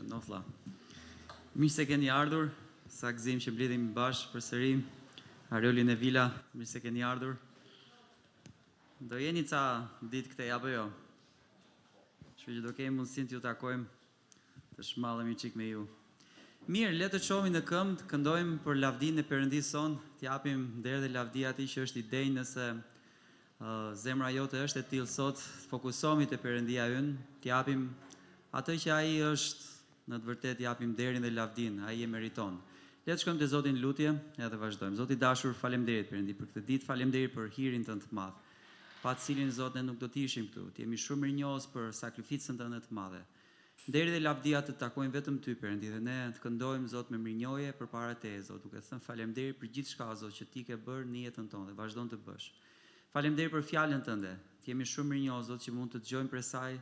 no vlla. Mirë se keni ardhur, sa gëzim që mbledhemi bashkë përsëri. Arioli në Vila, mirë se keni ardhur. Do jeni ca ditë këtej apo jo? Kështu që do kemi mundësinë t'ju takojmë, të shmallemi çik me ju. Mirë, le të çohemi në këmbë, të këndojmë për lavdinë e Perëndisë son, t'japim derë dhe lavdi atij që është i denj nëse zemra jote është e tillë sot, fokusohemi te Perëndia ynë, t'japim atë që ai është në të vërtetë, japim derin dhe lavdin, ai e meriton. Le të shkojmë te Zoti në lutje edhe vazhdojmë. Zoti i dashur, faleminderit Perëndi për këtë ditë, faleminderit për hirin tënd të madh. Pa të cilin Zot ne nuk do të ishim këtu. Ti jemi shumë mirënjohës për sakrificën tënde të madhe. Deri dhe lavdia të takojmë vetëm ty Perëndi dhe ne të këndojmë Zot me mirënjohje përpara teje Zot, duke thënë faleminderit për gjithçka Zot që ti ke bërë në jetën tonë dhe vazhdon të bësh. Faleminderit për fjalën tënde. Ti jemi shumë mirënjohës Zot që mund të dëgjojmë prej saj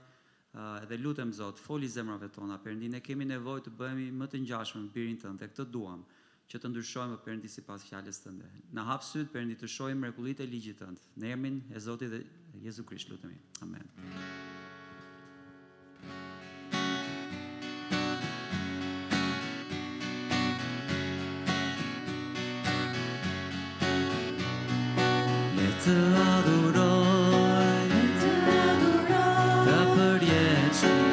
dhe lutem Zot, foli zemrave tona Perëndi, ne kemi nevojë të bëhemi më të ngjashëm me birin tënd dhe këtë duam që të ndryshojmë Perëndi sipas fjalës tënde. Na hap syt Perëndi të shohim mrekullitë e ligjit tënd. Në emrin e Zotit dhe Jezu Krisht lutemi. Amen. Le të adhuroj, të përjetësh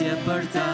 Shepherd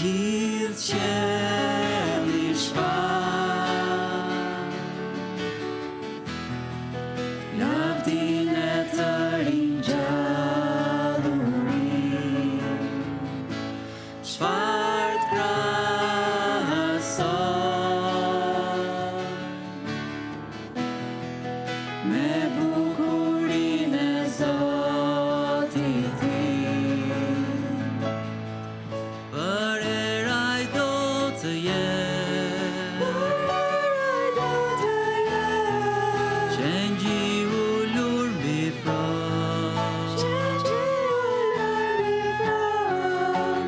gjithë qelli shfaq, lavdin e të ringjallërin, çfarë të krahason me bukurinë e Zotit tim. Për eraj do të jetë, qengji ullur mbi front,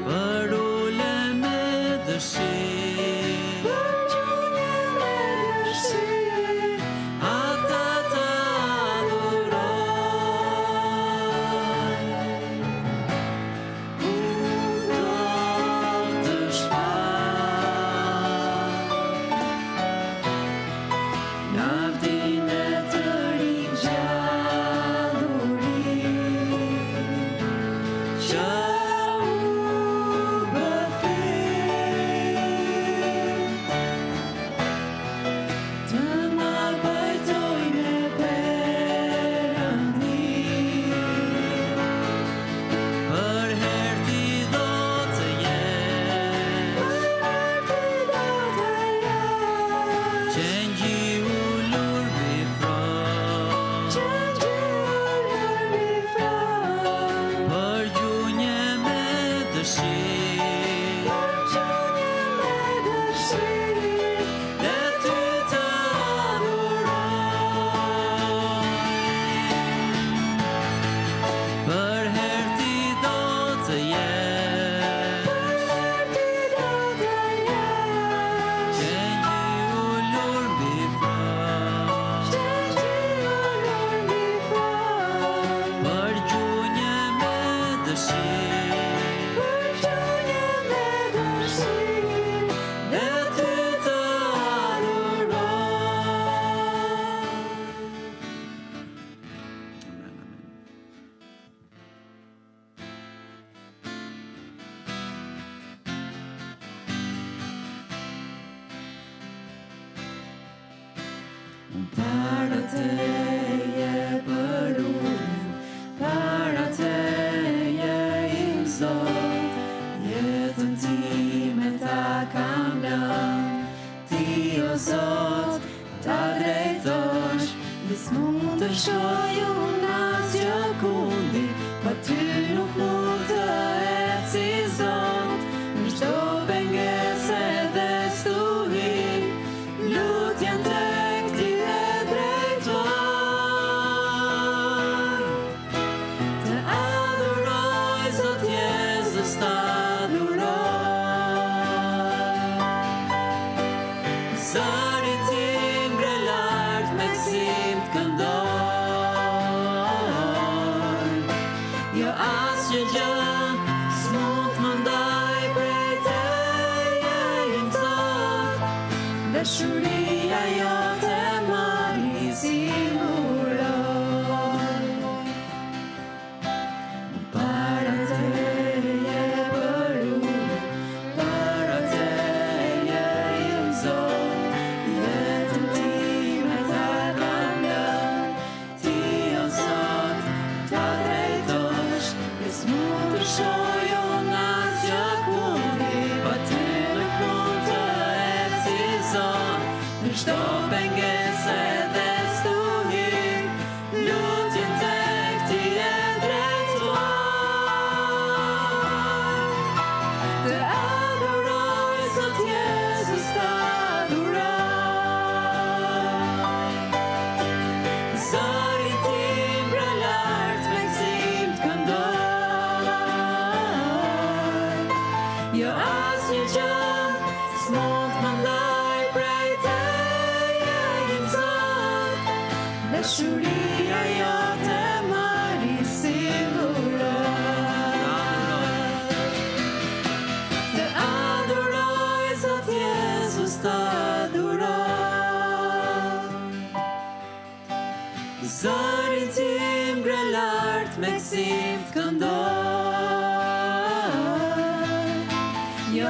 për ule me dëshirë, ata të adhurojnë. Unë do të shfaq lavdin e të ringjallërin, që u bë fytyrë, të na pajtoj me Perëndin. Për herë ti do të jetë, qengji ullur mbi front, për gjunjë me dëshirë, dhe ty të adhurojnë. Për herë ti do të jetë, qengji ullur mbi front, për gjunjë me dëshirë, dhe ty të adhurojnë. Amen, amen. Unë para teje për ulen, para teje i Zot, jetën time ta kam lënë, ti o Zot ta drejtosh, nis mund të shoj unë asgjë kundi, pa ty nuk mund të eci Zot, në çdo pengesë dhe stuhi, lutjen tek ti e drejtoj. Të adhuroj Zot Jezus, të adhuroj. Zëri tim ngre lart me gëzim të këndoj. Jo asgjë gjë s'mund më ndaj prej teje im Zot, dashuria jote më siguroj. Para teje për ulen, para teje im Zot, jetën time ta kam lënë, ti o Zot ta drejtosh, nis mund të shoj unë asgjë kundi, pa ty nuk mund të eci Zot, në çdo pengesë dhe stuhi, lutjen tek ti e drejtoj. Të adhuroj Zot Jezus, të adhuroj. Zëri tim ngre lart me gëzim të këndoj. Jo asgjë gjë s'mund më ndaj prej teje im Zot, dashuria jote më siguroj. Të adhuroj Zot Jezus, të adhuroj. Zëri tim ngre lart me gëzim të këndoj. Jo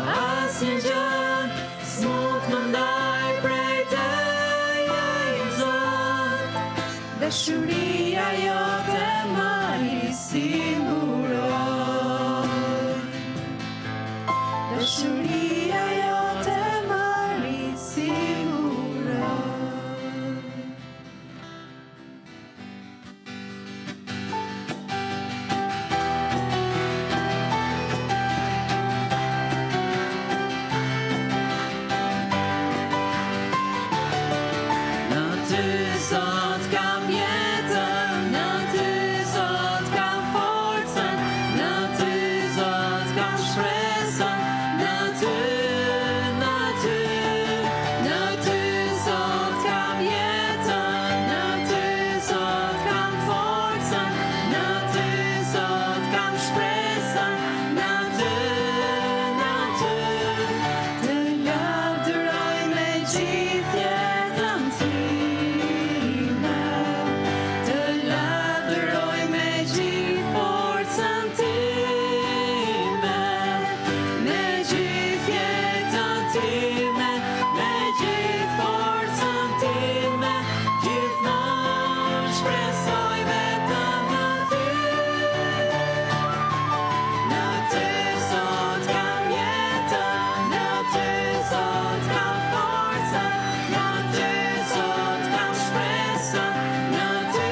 Dashuria jote mari siguron. Dashuria jote mari siguron. Në ty Zot kam jetën, në ty Zot kam forcën, në ty Zot kam shpresën, në ty Zot kam jetën, në ty Zot kam forcën, në ty Zot kam shpresën, në ty Të lavdëroj me gjithë jetën time, të lavdëroj me gjithë forcën time, me gjithë jetën time, me gjithë forcën time, gjithmonë shpresoj vetëm në ty. Në ty Zot kam jetën, në ty Zot kam forcën, në ty Zot kam shpresën, në ty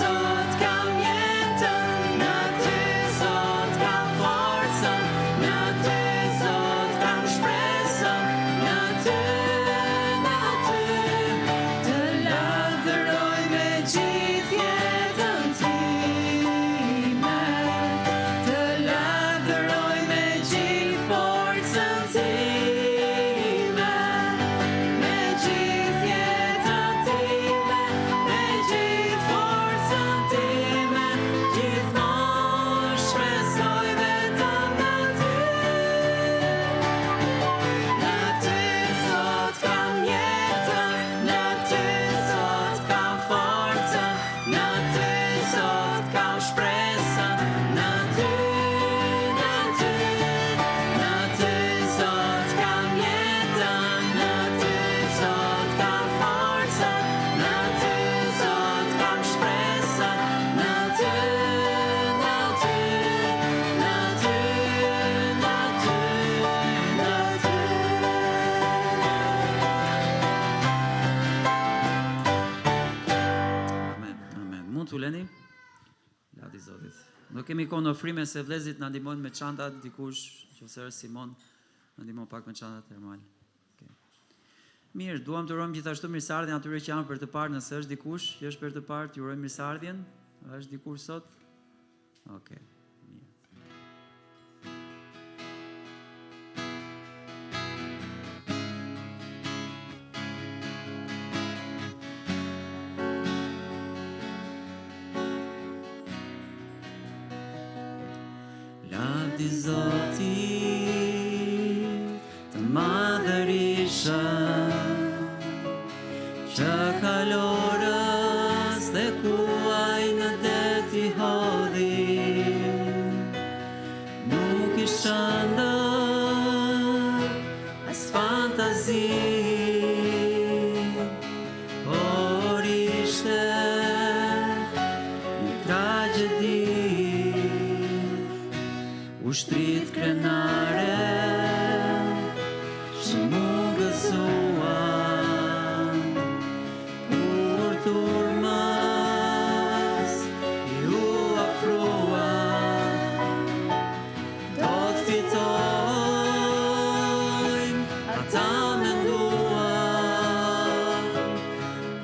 Zot kam jetën, në ty Zot kam forcën, në ty Zot kam shpresën, në ty të lavdëroj me gjithë jetën time, të lavdëroj me gjithë forcën time, me gjithë jetën time, me gjithë forcën time, gjithmonë shpresoj vetëm në ty. Në ty Zot kam jetën, në ty Zot kam forcën, në ty Zot kam shpresën, në ty Zot kam jetën, në ty Zot kam forcën, në ty Zot kam shpresën, në ty Amen, amen. Mund të uleni? Lati Zotit. Do kemi kohë në ofrime se vlezit na ndihmojnë me çantat, dikush, nëse është Simon, na ndihmon pak me çantat termal. Okay. Mirë, duam të urojmë gjithashtu mirëseardhjen atyre që janë për të parë, nëse është dikush që është për të parë, ju urojmë mirëseardhjen. Është dikush sot? Okej. Mirë. Lavdi Zotit të madhërisha, që kalorës dhe kuaj në det i hodhi, nuk i shëndër as fantazi, por ishte një tragedi, ushtrit krenare që mu gëzuan, kur turmës ju afruan, do të fitojmë, ata menduan,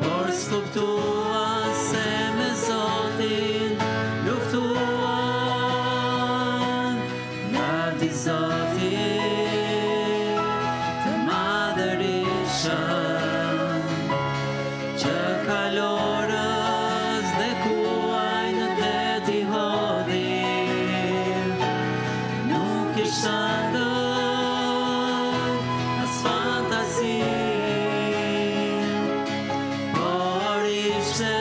por s'kuptuan se me Zotin luftuan. Lavdi Zotit të madhërisha, që kalorës dhe kuaj në det i hodhi, nuk i shëndër as fantazi, por ishte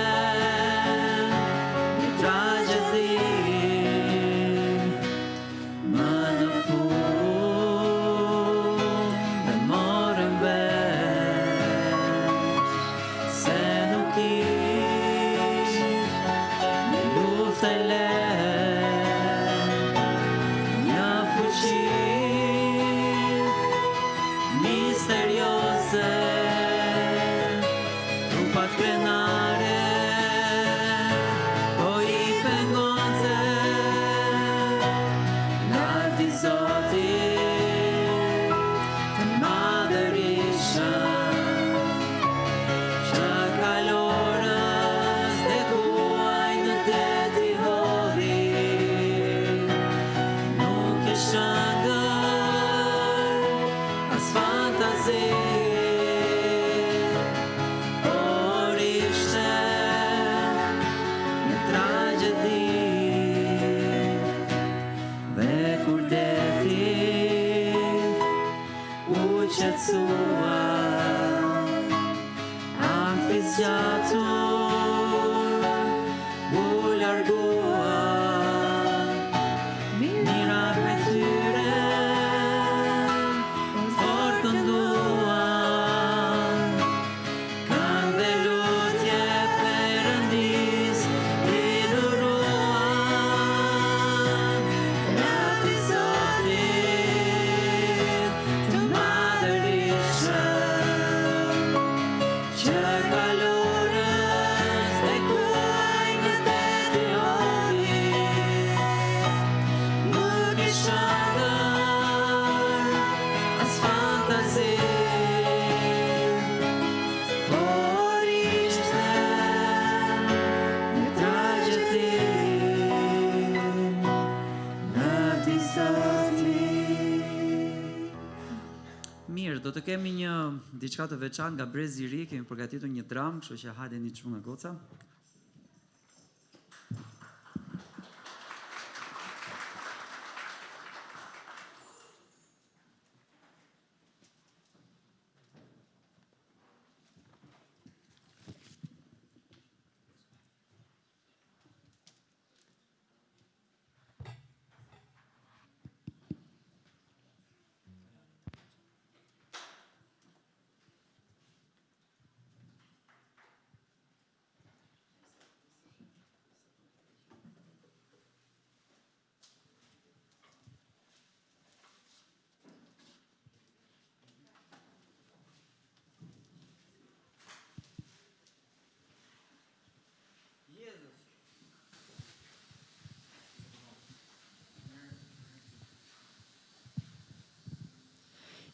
një tragedi. Më në fund e morëm vesh zgjatur u largua mirat me tyre fort kënduan kanë dhe lutje Perëndis i dhuruan lati Zotit të madhërisht që kalorës e kuaj në teti ovi nuk i shëndër as fantazi por ishte në tragjedi lati Zotit. Mirë, do të kemi një diçka të veçantë nga Brezi i Ri, kemi përgatitur një dramë, kështu që hajdeni çu nga goca.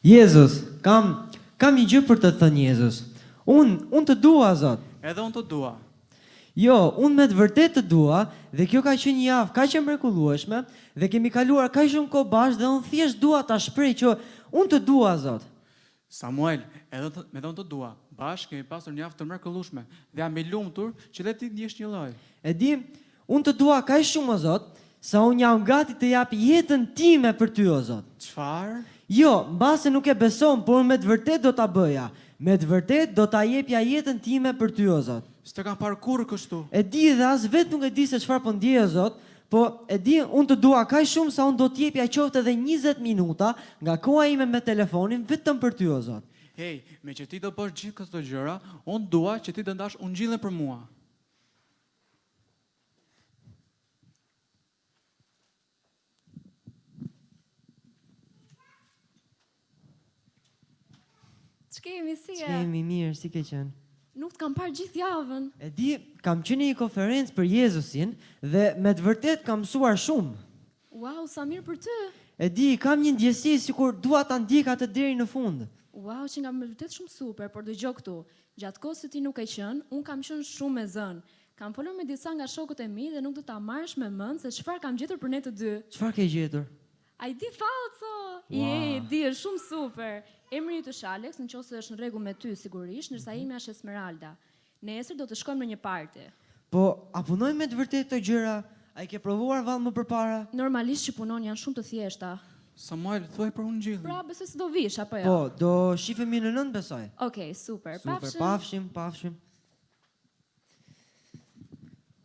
Jezus, kam një gjë për të thënë Jezus. Unë të dua, Zot. Edhe unë të dua. Jo, unë me të vërtet të dua dhe kjo ka qenë një javë kaq e mrekullueshme dhe kemi kaluar kaq shumë kohë bashkë dhe unë thjesht dua ta shpreh që unë të dua, Zot. Samuel, edhe unë të dua. Bashkë kemi pasur një javë të mrekullueshme dhe jam i lumtur që dhe ti ndjesh një lloj. E di, unë të dua kaq shumë, o Zot, sa unë jam gati të jap jetën time për ty, o Zot. Çfarë? Jo, mbase nuk e beson, por me të vërtet do ta bëja. Me të vërtet do ta jepja jetën time për ty, o Zot. S'të kam parë kurrë kështu. E di dhe as vetë nuk e di se çfarë po ndjej, o Zot, po e di unë të dua kaq shumë sa unë do të jepja qoftë edhe 20 minuta nga koha ime me telefonin vetëm për ty, o Zot. Hej, me që ti do bësh gjithë këto gjëra, unë dua që ti të ndash ungjillin për mua. Ç'kemi si e? Ç'kemi mirë, si ke qenë? Nuk të kam parë gjithë javën. E di, kam qenë në një konferencë për Jezusin dhe me të vërtet kam mësuar shumë. Wow, sa mirë për ty. E di, kam një ndjesi sikur dua ta ndjek atë deri në fund. Wow, që nga më vërtet shumë super, por dëgjoj këtu. Gjatë kohës që ti nuk e qenë, unë kam qenë shumë me zënë. Kam folur me disa nga shokët e mi dhe nuk do ta marrësh me mend se çfarë kam gjetur për ne të dy. Çfarë ke gjetur? Ai di falco. Je, di, është shumë super. Emri yt është Alex, nëse është në rregull me ty sigurisht, ndërsa imi është Esmeralda. Nesër do të shkojmë në një party. Po, a punojmë me të vërtet këto gjëra? A i ke provuar vallë më përpara? Normalisht që punon janë shumë të thjeshta. Samuel, thuaj për ungjillin. Pra, besoj se do vish apo jo? Po, do shifemi në 9 besoj. Okej, super. Super, pafshim.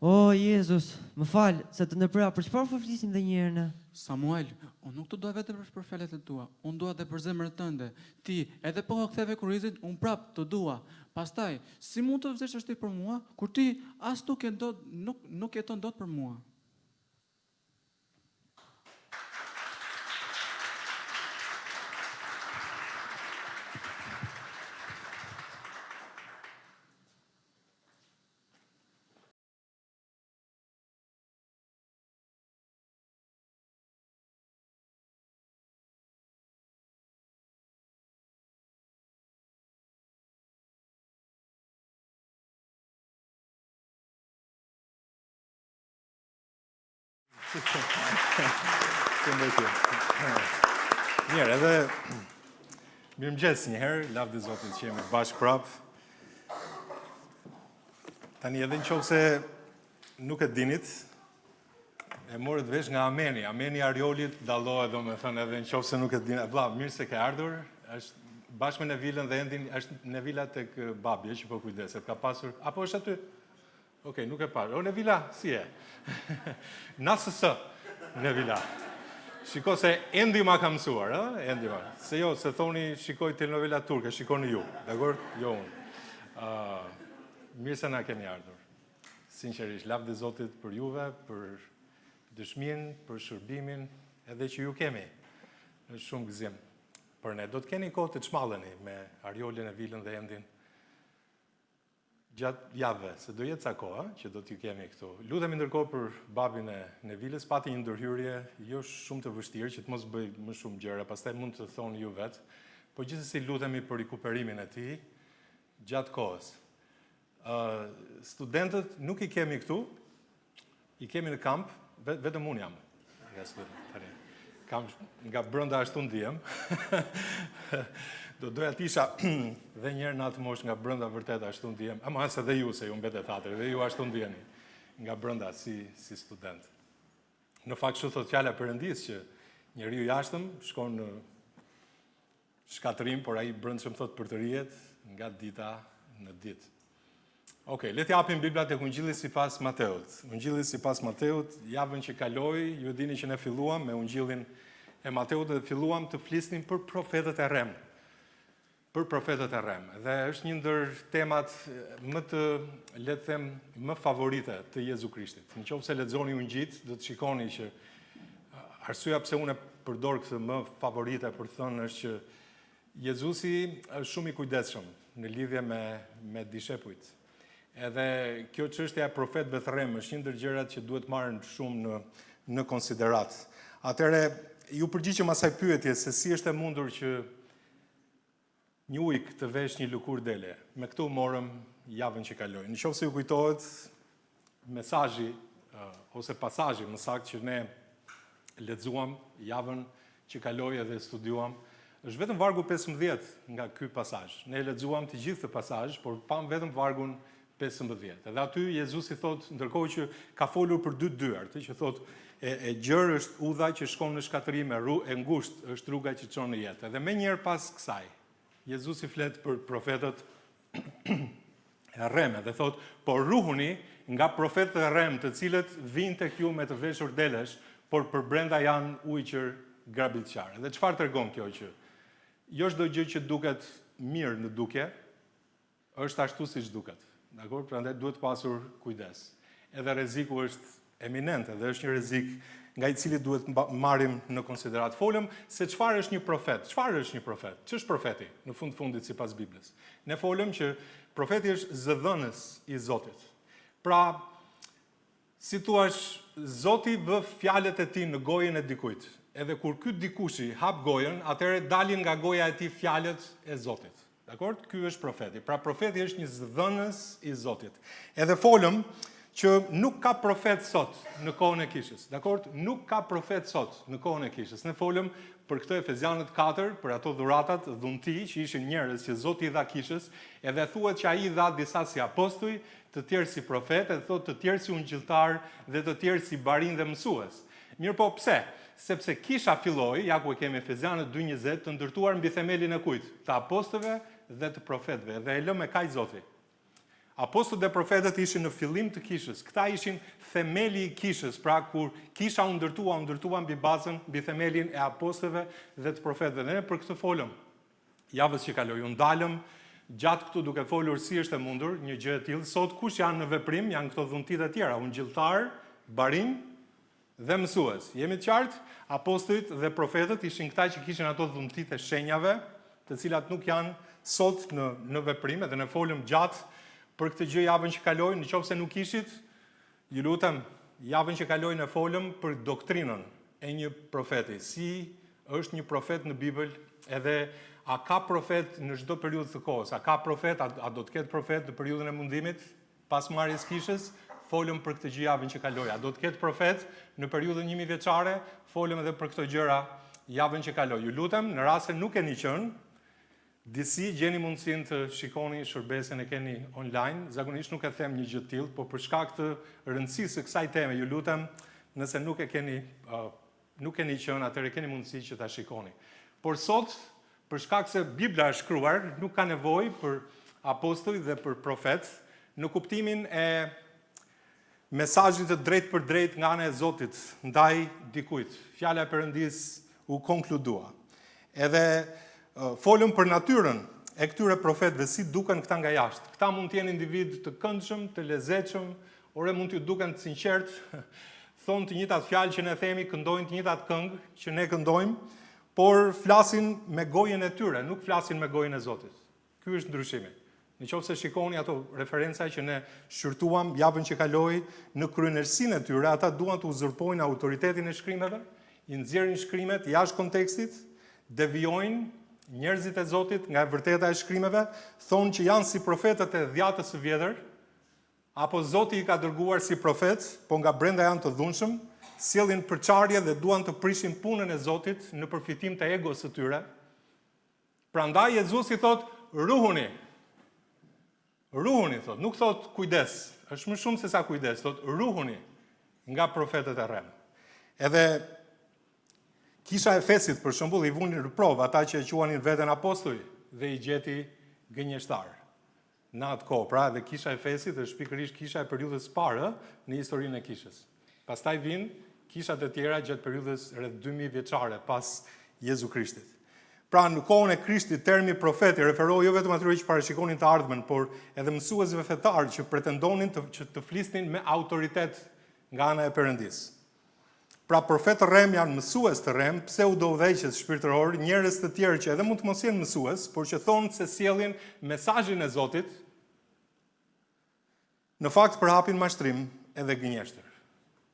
O, Jezus, më falë, se të ndërpëra, për çfarë po flisim dhe një herë në? Samuel, unë nuk të dua vetëm për fjalët e tua, unë dua edhe për zemrën tënde. Ti, edhe po ktheve kurrizin, unë prap të dua. Pastaj, si mund të vëzhgjesh ti për mua, kur ti as nuk jeton dot për mua? Mirë, edhe mirëmëngjes një herë, lavdi Zotit që jemi bashkë prap. Tani edhe nëse nuk e dinit, e morët vesh nga Ameni. Ameni Ariolit dallohet, domethënë edhe nëse nuk e dinit. Vlla, mirë se ke ardhur. Është bashkë me Nevilën dhe Endin, është Nevila tek babi, që po kujdeset, ka pasur, apo është aty? Okej, nuk e parë. O, Nevila, si e? Nasësë, Nevila. Shiko se Endi ma ka mësuar, Endi ma. Se jo, se thoni shikoj telenovela turke, shikoni ju, dakor? Jo unë. Mirë se na keni ardhur. Sinqerisht, lavdi Zotit për juve, për dëshmin, për shërbimin, edhe që ju kemi. Është shumë gëzim për ne. Do të keni kohë të çmalleni me Ariolën, Nevilën dhe Endin gjatë javëve, se do jetë sa kohë që do t'ju kemi këtu. Lutemi ndërkohë për babin e Nevilës, pati një ndërhyrje jo shumë të vështirë, që të mos bëj më shumë gjëra, pastaj mund të thoni ju vetë, po gjithsesi lutemi për rikuperimin e tij gjatë kohës. Studentët nuk i kemi këtu, i kemi në kamp, vetëm unë jam nga studentët. Kam nga brenda ashtu ndihem. Do doja t'isha dhe njerë në atë mosh nga brenda vërtet ashtu ndihem. Ama asë edhe ju, se ju mbetet atër, dhe ju ashtu ndiheni nga brenda si student. Në fakt shu thot fjala Perëndis që njeriu i jashtëm shkon në shkatërim, por ai brendshëm thot për të rihet nga dita në ditë. Okej, le t'japim Bibla tek Ungjilli sipas Mateut. Ungjilli sipas Mateut, javën që kaloi, ju dini që ne filluam me Ungjillin e Mateut dhe filluam të flisnim për profetët e rrem. Për profetët e rrem. Dhe është një ndër temat më të, le të them, më favorite të Jezu Krishtit. Nëse lexoni Ungjit, do të shikoni që arsyeja pse unë përdor këtë më favorite për të thënë është që Jezusi është shumë i kujdesshëm në lidhje me dishepujt. Edhe kjo çështja e profetëve të rrem është një ndër gjërat që duhet marrën shumë në konsiderat. Atëherë ju përgjigjem asaj pyetje se si është e mundur që një ujk të vesh një lëkurë dele. Me këtë u morëm javën që kaloi. Nëse ju kujtohet mesazhi ose pasazhi më saktë që ne lexuam javën që kaloi edhe studiuam, është vetëm vargu 15 nga ky pasazh. Ne lexuam të gjithë këtë pasazh, por pam vetëm vargun 15. Edhe aty Jezusi thot, ndërkohë që ka folur për dy dyert, që thot e gjerë është udha që shkon në shkatërim, e ngushtë është rruga që çon në jetë. Edhe më njëherë pas kësaj, Jezusi flet për profetët e rrem dhe thot, por ruhuni nga profetët e rrem, të cilët vinë tek ju me të veshur delesh, por për brenda janë ujqër grabitçar. Dhe çfarë tregon kjo që jo çdo gjë që duket mirë në dukje, është ashtu siç duket. Dakor, prandaj duhet pasur kujdes. Edhe rreziku është eminent, dhe është një rrezik nga i cili duhet marrim në konsiderat. Folëm se çfarë është një profet. Çfarë është një profet? Ç'është profeti në fundit sipas Biblës? Ne folëm që profeti është zëdhënës i Zotit. Pra, si thua, Zoti vë fjalët e tij në gojën e dikujt. Edhe kur ky dikushi hap gojën, atëherë dalin nga goja e tij fjalët e Zotit. Dakor? Ky është profeti. Pra profeti është një zëdhënës i Zotit. Edhe folëm që nuk ka profet sot në kohën e Kishës. Dakor? Nuk ka profet sot në kohën e Kishës. Ne folëm për këtë Efezianët 4, për ato dhuratat dhunti që ishin njerëz që Zoti i dha Kishës, edhe thuhet që ai i dha disa si apostoj, të tjerë si profet, edhe thotë të tjerë si ungjilltar dhe të tjerë si barin dhe mësues. Mirë po pse? Sepse Kisha filloi, ja ku e kemi Efezianët 2:20, të ndërtuar mbi themelin e kujt? Të apostëve dhe të profetëve, dhe e lë me kaq Zoti. Apostët dhe profetët ishin në fillim të Kishës. Këta ishin themeli i Kishës, pra kur Kisha u ndërtua mbi bazën, mbi themelin e apostëve dhe të profetëve. Dhe ne për këtë folëm javës që kaloi. U ndalëm gjatë këtu duke folur si është e mundur një gjë e tillë. Sot kush janë në veprim? Janë këto dhuntit e tjera, ungjilltar, barin dhe mësues. Jemi të qartë? Apostujt dhe profetët ishin këta që kishin ato dhuntit e shenjave, të cilat nuk janë sot në veprim, dhe ne folëm gjatë për këtë gjë javën që kaloi. Nëse nuk ishit, ju lutem, javën që kaloi ne folëm për doktrinën e një profeti. Si është një profet në Bibël, edhe a ka profet në çdo periudhë të kohës? A ka profet, a do të ketë profet në periudhën e mundimit pas marrjes Kishës? Folëm për këtë gjë javën që kaloi. A do të ketë profet në periudhën 1000 vjeçare? Folëm edhe për këto gjëra javën që kaloi. Ju lutem, në rast se nuk keni qenë, disi gjeni mundësinë të shikoni shërbesën e keni online. Zakonisht nuk e them një gjë të tillë, por për shkak të rëndësisë së kësaj teme, ju lutem, nëse nuk keni qenë, atëherë keni mundësi që ta shikoni. Por sot për shkak se Bibla është shkruar, nuk ka nevojë për apostujt dhe për profet në kuptimin e mesazhit të drejt për drejt nga ana e Zotit ndaj dikujt. Fjala e Perëndis u konkludua. Edhe folëm për natyrën e këtyre profetëve, si duken këta nga jashtë. Këta mund të jenë individ të këndshëm, të lezetshëm, ore mund t'ju duken të sinqert, thonë të njëjtat fjalë që ne themi, këndojnë të njëjtat këngë që ne këndojmë, por flasin me gojën e tyre, nuk flasin me gojën e Zotit. Ky është ndryshimi. Në qoftë se shikoni ato referenca që ne shqyrtuam javën që kaloi, në kryenërsinë e tyre, ata duan të uzurpojnë autoritetin e shkrimeve, i nxjerrin shkrimet jashtë kontekstit, devijojnë njerëzit e Zotit nga e vërteta e shkrimeve, thonë që janë si profetët e dhjatës së vjetër, apo Zoti i ka dërguar si profet, po nga brenda janë të dhunshëm, sjellin përçarje dhe duan të prishin punën e Zotit në përfitim të egos së tyre. Prandaj Jezusi thot, ruhuni. Ruhuni, thot, nuk thot kujdes, është më shumë se sa kujdes, thot ruhuni nga profetët e rrem. Edhe kisha e Efesit, për shembull, i vunin në provë ata që e quanin veten apostoj dhe i gjeti gënjeshtar. Në atë kohë, pra, dhe kisha e Efesit është pikërisht kisha e periudhës parë në historinë e kishës. Pastaj vinë kishat e tjera gjatë periudhës rreth 2000 vjeçare pas Jezu Krishtit. Pra, në kohën e Krishtit, termi profeti referoi jo vetëm atyre që parashikonin të ardhmen, por edhe mësuesve fetar që pretendonin të flisnin me autoritet nga ana e Perëndis. Pra, profetë të rrem janë mësues të rrem, pseudo-udhëheqës shpirtëror, njerëz të tjerë që edhe mund të mos jenë mësues, por që thonë se sjellin mesazhin e Zotit, në fakt përhapin mashtrim edhe gënjeshtër.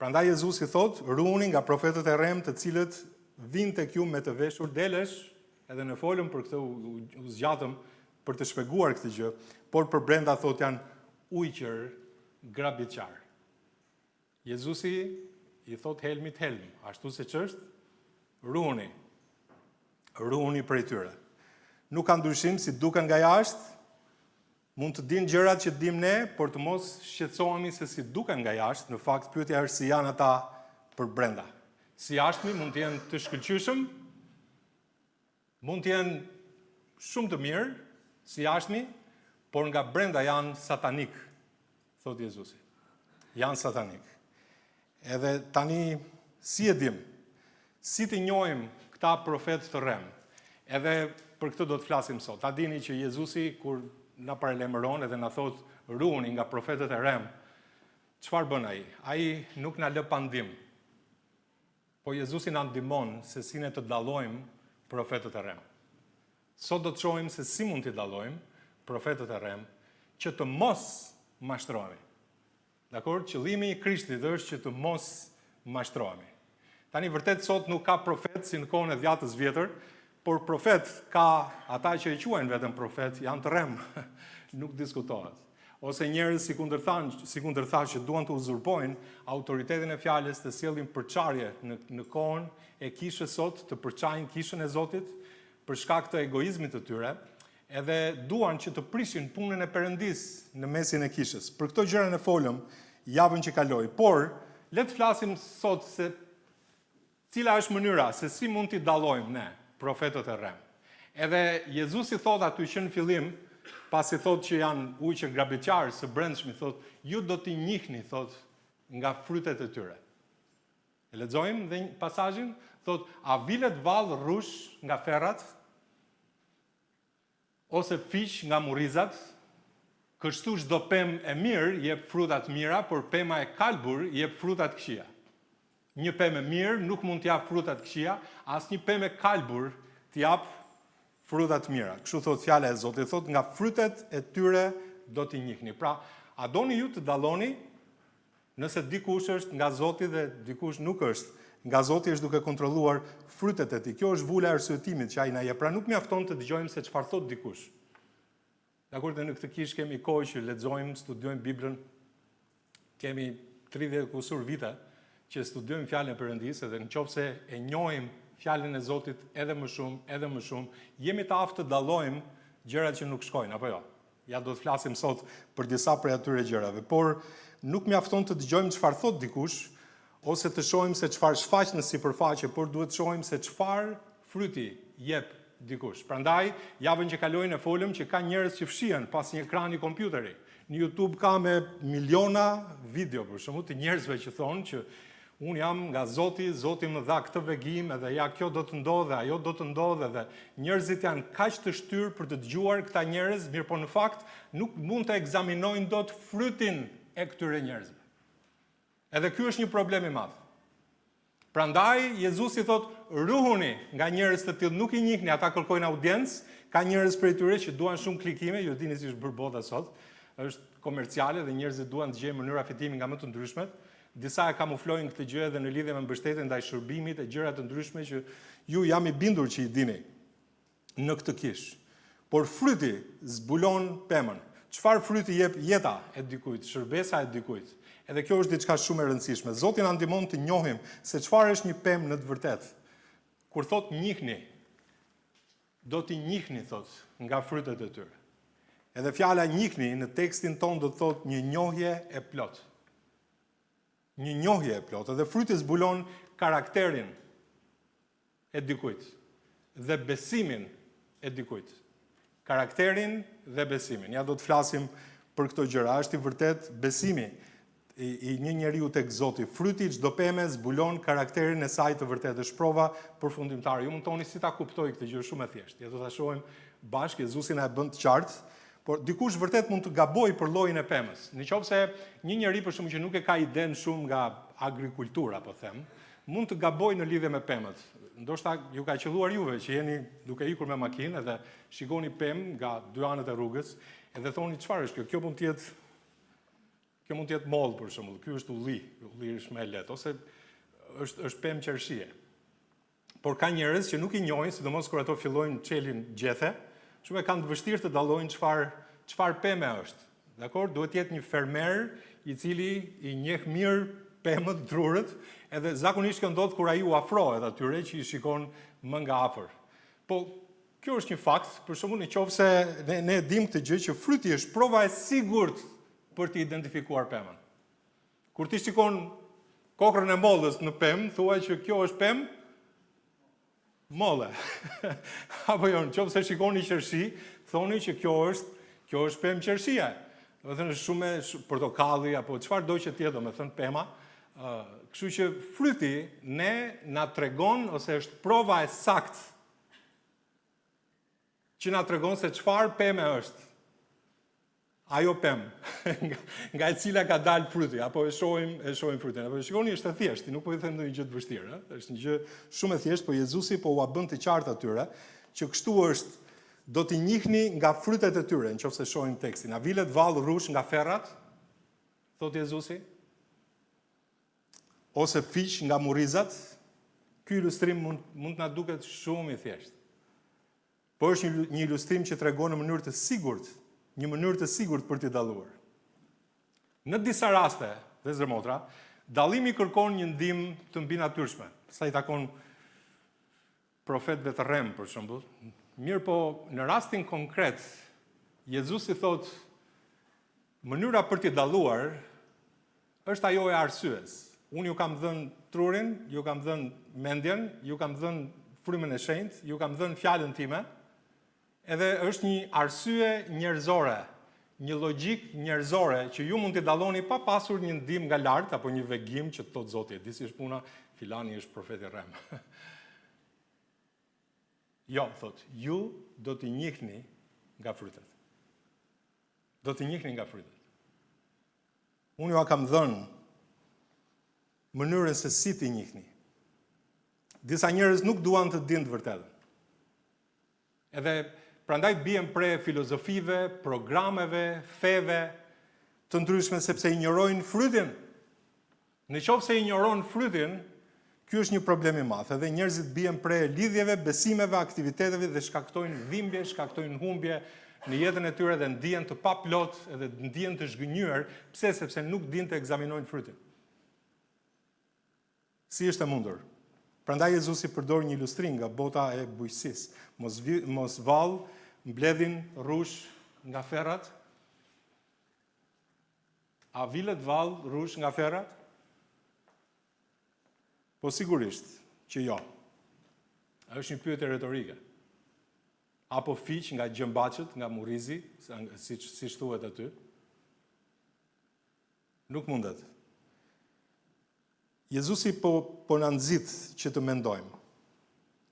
Prandaj Jezusi thot, ruhuni nga profetët e rrem, të cilët vinë tek ju me të veshur delesh, edhe në folëm për këtë u zgjatëm për të shpjeguar këtë gjë, por për brenda thot janë ujqër grabitqar. Jezusi i thot helmit helm, ashtu se ç'është, ruhuni. Ruhuni prej tyre. Nuk ka ndryshim si duken nga jashtë, mund të dinë gjërat që dim ne, por të mos shqetësohemi se si duken nga jashtë, në fakt pyetja është si janë ata për brenda. Si jashtëmi mund të jenë të shkëlqyeshëm, mund të jenë shumë të mirë, si jashtëmi, por nga brenda janë satanik, thot Jezusi. Janë satanik. Edhe tani, si e dim, si të njohim këta profet të rrem, edhe për këtë do të flasim sot. Ta dini që Jezusi, kur na paralajmëron edhe na thot ruhuni nga profetët e rrem, çfarë bën ai? Ai nuk na lë pa ndim. Po Jezusi na ndihmon se si ne të dallojmë profetët e rrem. Sot do të shohim se si mund t'i dallojmë profetët e rrem që të mos mashtrohemi. Dakor? Qëllimi i Krishtit është që të mos mashtrohemi. Tani vërtet sot nuk ka profet si në kohën e dhjatës vjetër, por profet ka ata që e quajnë vetëm profet, janë të rrem, nuk diskutohet. Ose njerëz si kundërthaç që duan të uzurpojnë autoritetin e fjalës, të sjellin përçarje në kohën e kishës sot, të përçajnë kishën e Zotit për shkak të egoizmit të tyre, edhe duan që të prishin punën e Perëndis në mesin e kishës. Për këto gjëra ne folëm javën që kaloi, por le të flasim sot se cila është mënyra se si mund t'i dallojmë ne profetët e rrem. Edhe Jezusi thot aty që në fillim, pasi thot që janë ujqë grabitqarë së brendshmi, thot, ju do t'i njihni, thot, nga frytet e tyre. E lexojmë dhe një pasazhin, thot, a vilet vallë rrush nga ferrat, ose fiq nga murrizat, kështu çdo pemë e mirë jep fruta të mira, por pema e kalbur jep fruta të këqija. Një pemë e mirë nuk mund t'jap fruta të këqija, as një pemë e kalbur t'jap fruta të mira. Kështu thot fjala e Zotit, thot nga frytet e tyre do t'i njihni. Pra, a doni ju të dalloni nëse dikush është nga Zoti dhe dikush nuk është? Nga Zoti është duke kontrolluar frytet e tij. Kjo është vula e arsyetimit që ai na jep. Pra nuk mjafton të dëgjojmë se çfarë thot dikush. Dakor, dhe në këtë kishë kemi kohë që lexojmë, studiojmë Biblën. Kemi 30 kusur vite që studiojmë fjalën e Perëndis, dhe nëse e njohim fjalën e Zotit edhe më shumë, jemi të aftë të dallojmë gjërat që nuk shkojnë, apo jo? Ja do të flasim sot për disa prej atyre gjërave, por nuk mjafton të dëgjojmë çfarë thot dikush, ose të shohim se çfarë shfaq në sipërfaqe, por duhet të shohim se çfarë fryti jep dikush. Prandaj, javën që kaloi ne folëm që ka njerëz që fshihen pas një ekrani kompjuteri. Në YouTube ka me miliona video për shembull të njerëzve që thonë që unë jam nga Zoti, Zoti më dha këtë vegim, edhe ja kjo do të ndodhe, ajo do të ndodhe, dhe njerëzit janë kaq të shtyrë për të dëgjuar këta njerëz, mirë po në fakt nuk mund të ekzaminojnë dot frytin e këtyre njerëzve. Edhe ky është një problem i madh. Prandaj Jezusi thot, ruhuni nga njerëz të tillë, nuk i njihni, ata kërkojnë audiencë, ka njerëz prej tyre që duan shumë klikime, ju dini si është bërë bota sot, është komerciale dhe njerëzit duan të gjejnë mënyra fitimi nga më të ndryshmet. Disa e kamuflojnë këtë gjë edhe në lidhje me mbështetjen ndaj shërbimit e gjëra të ndryshme që ju jam i bindur që i dini në këtë kish. Por fryti zbulon pemën. Çfarë fryti jep jeta e dikujt, shërbesa e dikujt. Edhe kjo është diçka shumë e rëndësishme. Zoti na ndihmon të njohim se çfarë është një pemë në të vërtetë. Kur thot njihni, do t'i njihni thot nga frytet e tyre. Edhe fjala njihni në tekstin ton do të thot një njohje e plot. Një njohje e plot, edhe fryti zbulon karakterin e dikujt dhe besimin e dikujt. Karakterin dhe besimin. Ja do të flasim për këto gjëra. Është i vërtet besimi i një njeriu tek Zoti. Fryti çdo peme zbulon karakterin e saj të vërtetë. Është prova përfundimtare. Ju mund toni si ta kuptoj këtë gjë shumë e thjeshtë. Ja do ta shohim bashkë, Jezusi na e bën të qartë. Por dikush vërtet mund të gabojë për llojin e pemës. Nëse një njeri për shkak që nuk e ka iden shumë nga agrikultura, po them, mund të gabojë në lidhje me pemët. Ndoshta ju ka qelluar juve që jeni duke ikur me makinë edhe shikoni pemë nga dy anët e rrugës, edhe thoni çfarë është kjo? Kjo mund të jetë moll për shembull. Ky është ulli është më lehtë ose është pemë qershie. Por ka njerëz që nuk i njohin, sidomos kur ato fillojnë çelin gjethe, shumë e kanë të vështirë të dallojnë çfarë peme është. Dakor? Duhet të jetë një fermer i cili i njeh mirë pemët, drurët, edhe zakonisht kjo ndodh kur ai u afrohet atyre që i shikon më nga afër. Po kjo është një fakt, për shembull nëse ne dim këtë gjë që fryti është prova e sigurt për të identifikuar pemën. Kur ti shikon kokrën e mollës në pemë, thuaj që kjo është pemë molle. Apo jo, nëse shikoni qershi, thoni që kjo është pemë qershie. Do të thënë shumë portokalli apo çfarë do që tjetër, do të thënë pema. Kështu që fryti na tregon ose është prova e saktë që na tregon se çfarë peme është. Ajo pemë nga e cila ka dalë fryti, apo e shohim frytin. Apo shikoni, është e thjeshtë, nuk po i them ndonjë gjë të vështirë, është një gjë shumë e thjeshtë, por Jezusi po ua bën të qartë atyre që kështu është, do t'i njihni nga frytet e tyre, nëse shohim tekstin. A vilet vallë rrush nga ferrat? Thot Jezusi. Ose fiq nga murrizat? Ky ilustrim mund na duket shumë i thjeshtë. Por është një ilustrim që tregon në mënyrë të sigurt për t'i dalluar. Në disa raste, vëllezër motra, dallimi kërkon një ndihmë të mbinatyrshme. Sa i takon profetëve të rrem, për shembull. Mirë po, në rastin konkret, Jezusi thot, mënyra për t'i dalluar është ajo e arsyes. Unë ju kam dhënë trurin, ju kam dhënë mendjen, ju kam dhënë frymën e shenjtë, ju kam dhënë fjalën time. Edhe është një arsye njerëzore, një logjik njerëzore që ju mund t'i dalloni pa pasur një ndihmë nga lart apo një vegim që thot Zoti, di si është puna, filani është profeti rrem. Jo, thot, ju do t'i njihni nga frytet. Do t'i njihni nga frytet. Unë ju a kam dhënë mënyrën se si t'i njihni. Disa njerëz nuk duan të dinë të vërtetën. Edhe prandaj bien pre filozofive, programeve, feve të ndryshme sepse injorojnë frytin. Nëse injoron frytin, ky është një problem i madh. Edhe njerëzit bien pre lidhjeve, besimeve, aktiviteteve dhe shkaktojnë dhimbje, shkaktojnë humbje në jetën e tyre dhe ndihen të paplot edhe ndihen të zhgënjur, pse? Sepse nuk dinë të ekzaminojnë frytin. Si është e mundur? Prandaj Jezusi përdor një ilustrim nga bota e bujqësisë. Mos vallë mbledhin rrush nga ferrat? A vilet vallë rrush nga ferrat? Po sigurisht që jo. Është një pyetje retorike. apo fiq nga gjëmbaçët, nga murrizi, si thuhet aty. Nuk mundet. Jezusi po na nxit që të mendojmë.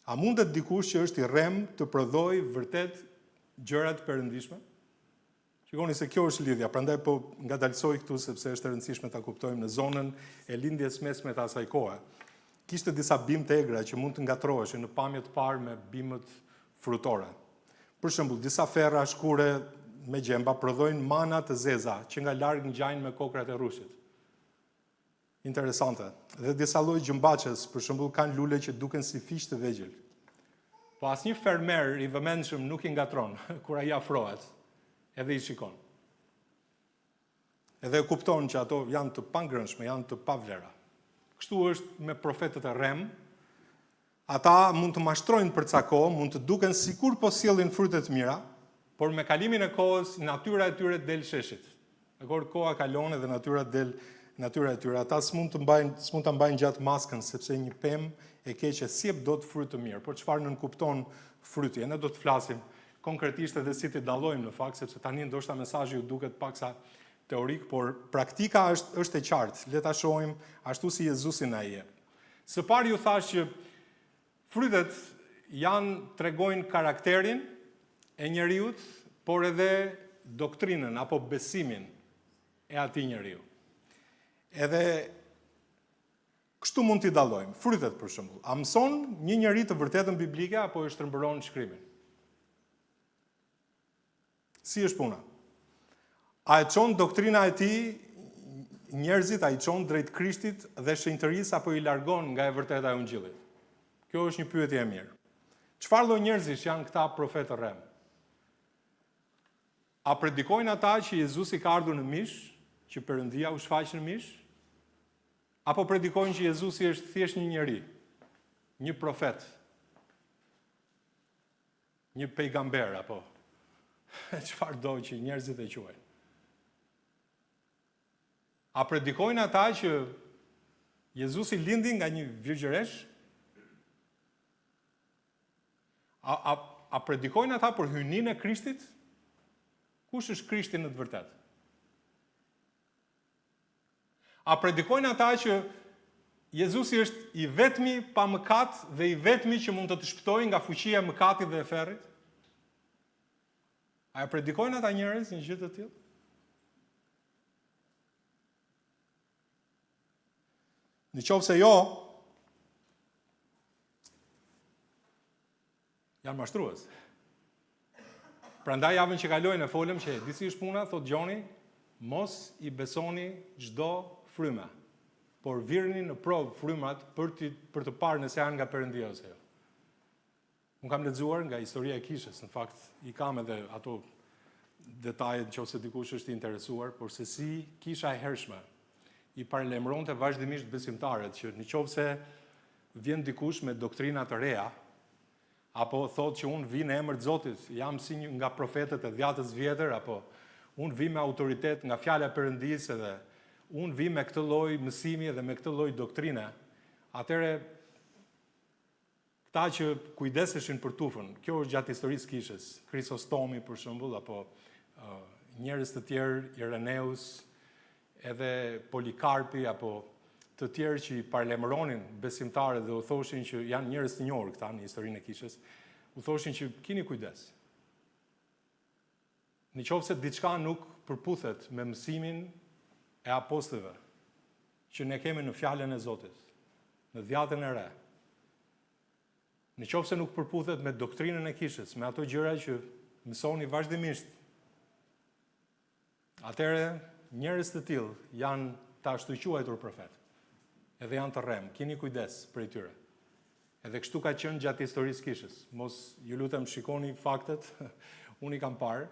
A mundet dikush që është i rrem të prodhoj vërtet gjërat perëndishme? Shikoni se kjo është lidhja, prandaj po ngadalsoj këtu sepse është e rëndësishme ta kuptojmë në zonën e lindjes mesme të asaj kohe. Kishte disa bimë të egra që mund të ngatroheshin në pamje të parë me bimët frutore. Për shembull, disa ferra shkure me gjemba prodhojnë mana të zeza që nga larg ngjajnë me kokrat e rrushit. Interesante. Dhe disa lloj gjëmbaçës, për shembull, kanë lule që duken si fiq të vegjël. Po asnjë fermer i vëmendshëm nuk i ngatron kur ai afrohet, edhe i shikon. Edhe e kupton që ato janë të pangrënshme, janë të pavlera. Kështu është me profetët e rrem. Ata mund të mashtrojnë për ca kohë, mund të duken sikur po sjellin fryte të mira, por me kalimin e kohës natyra e tyre del sheshit. Dakor, koha kalon dhe natyra e tyre. Ata s'mund ta mbajnë gjatë maskën sepse një pemë e keqe sjep dot fryt të mirë. Por çfarë nënkupton fryti? Ne do të flasim konkretisht edhe si të dallojmë në fakt, sepse tani ndoshta mesazhi ju duket paksa teorik, por praktika është e qartë. Le ta shohim ashtu si Jezusi na i jep. Së pari ju thash që frytet tregojnë karakterin e njeriut, por edhe doktrinën apo besimin e atij njeriu. Edhe kështu mund t'i dallojmë. Frytet për shembull, a mëson një njeri të vërtetën biblike apo e shtrëmbëron shkrimin? Si është puna? A e çon doktrina e tij njerëzit, a i çon drejt Krishtit dhe shenjtërisë apo i largon nga e vërteta e Ungjillit? Kjo është një pyetje e mirë. Çfarë lloj njerëzish janë këta profetë rrem? A predikojnë ata që Jezusi ka ardhur në mish, që Perëndia u shfaq në mish? Apo predikojnë që Jezusi është thjesht një njeri, një profet, një pejgamber, apo çfarë do që njerëzit e quajnë? A predikojnë ata që Jezusi lindi nga një virgjëresh? A predikojnë ata për hyjninë e Krishtit? Kush është Krishti në të vërtetë? A predikojnë ata që Jezusi është i vetmi pa mëkat dhe i vetmi që mund të të shpëtojë nga fuqia e mëkatit dhe e ferrit? A predikojnë ata njerëz një gjë të tillë? Nëse jo, janë mashtrues. Prandaj javën që kaloi ne folëm që disi është puna, thot Gjoni, mos i besoni çdo frymë, por virni në provë frymrat për të parë nëse janë nga Perëndia ose jo. Unë kam lexuar nga historia e kishës, në fakt i kam edhe ato detajet nëse dikush është i interesuar, por se si kisha e hershme i paralajmëronte vazhdimisht besimtarët që nëse vjen dikush me doktrina të reja, apo thotë që unë vi në emër të Zotit, jam si një nga profetët e dhjatës vjetër, apo unë vi me autoritet nga fjala e Perëndisë dhe unë vi me këtë lloj mësimi dhe me këtë lloj doktrine, atëre këta që kujdeseshin për tufën, kjo është gjatë historisë kishës, Krisostomi për shembull, apo njerëz të tjerë, Ireneus, edhe Polikarpi, apo të tjerë që i paralajmëronin besimtarët dhe u thoshin që janë njerëz të njohur këta në historinë e kishës, u thoshin që keni kujdes. Nëse diçka nuk përputhet me mësimin e apostujve që ne kemi në fjalën e Zotit, në dhjatën e re, nëse nuk përputhet me doktrinën e kishës, me ato gjëra që mësoni vazhdimisht, atëherë njerëz të tillë janë të ashtu quajtur profet. Edhe janë të rrem, keni kujdes për tyre. Edhe kështu ka qenë gjatë historisë kishës. Mos ju lutem shikoni faktet, unë i kam parë.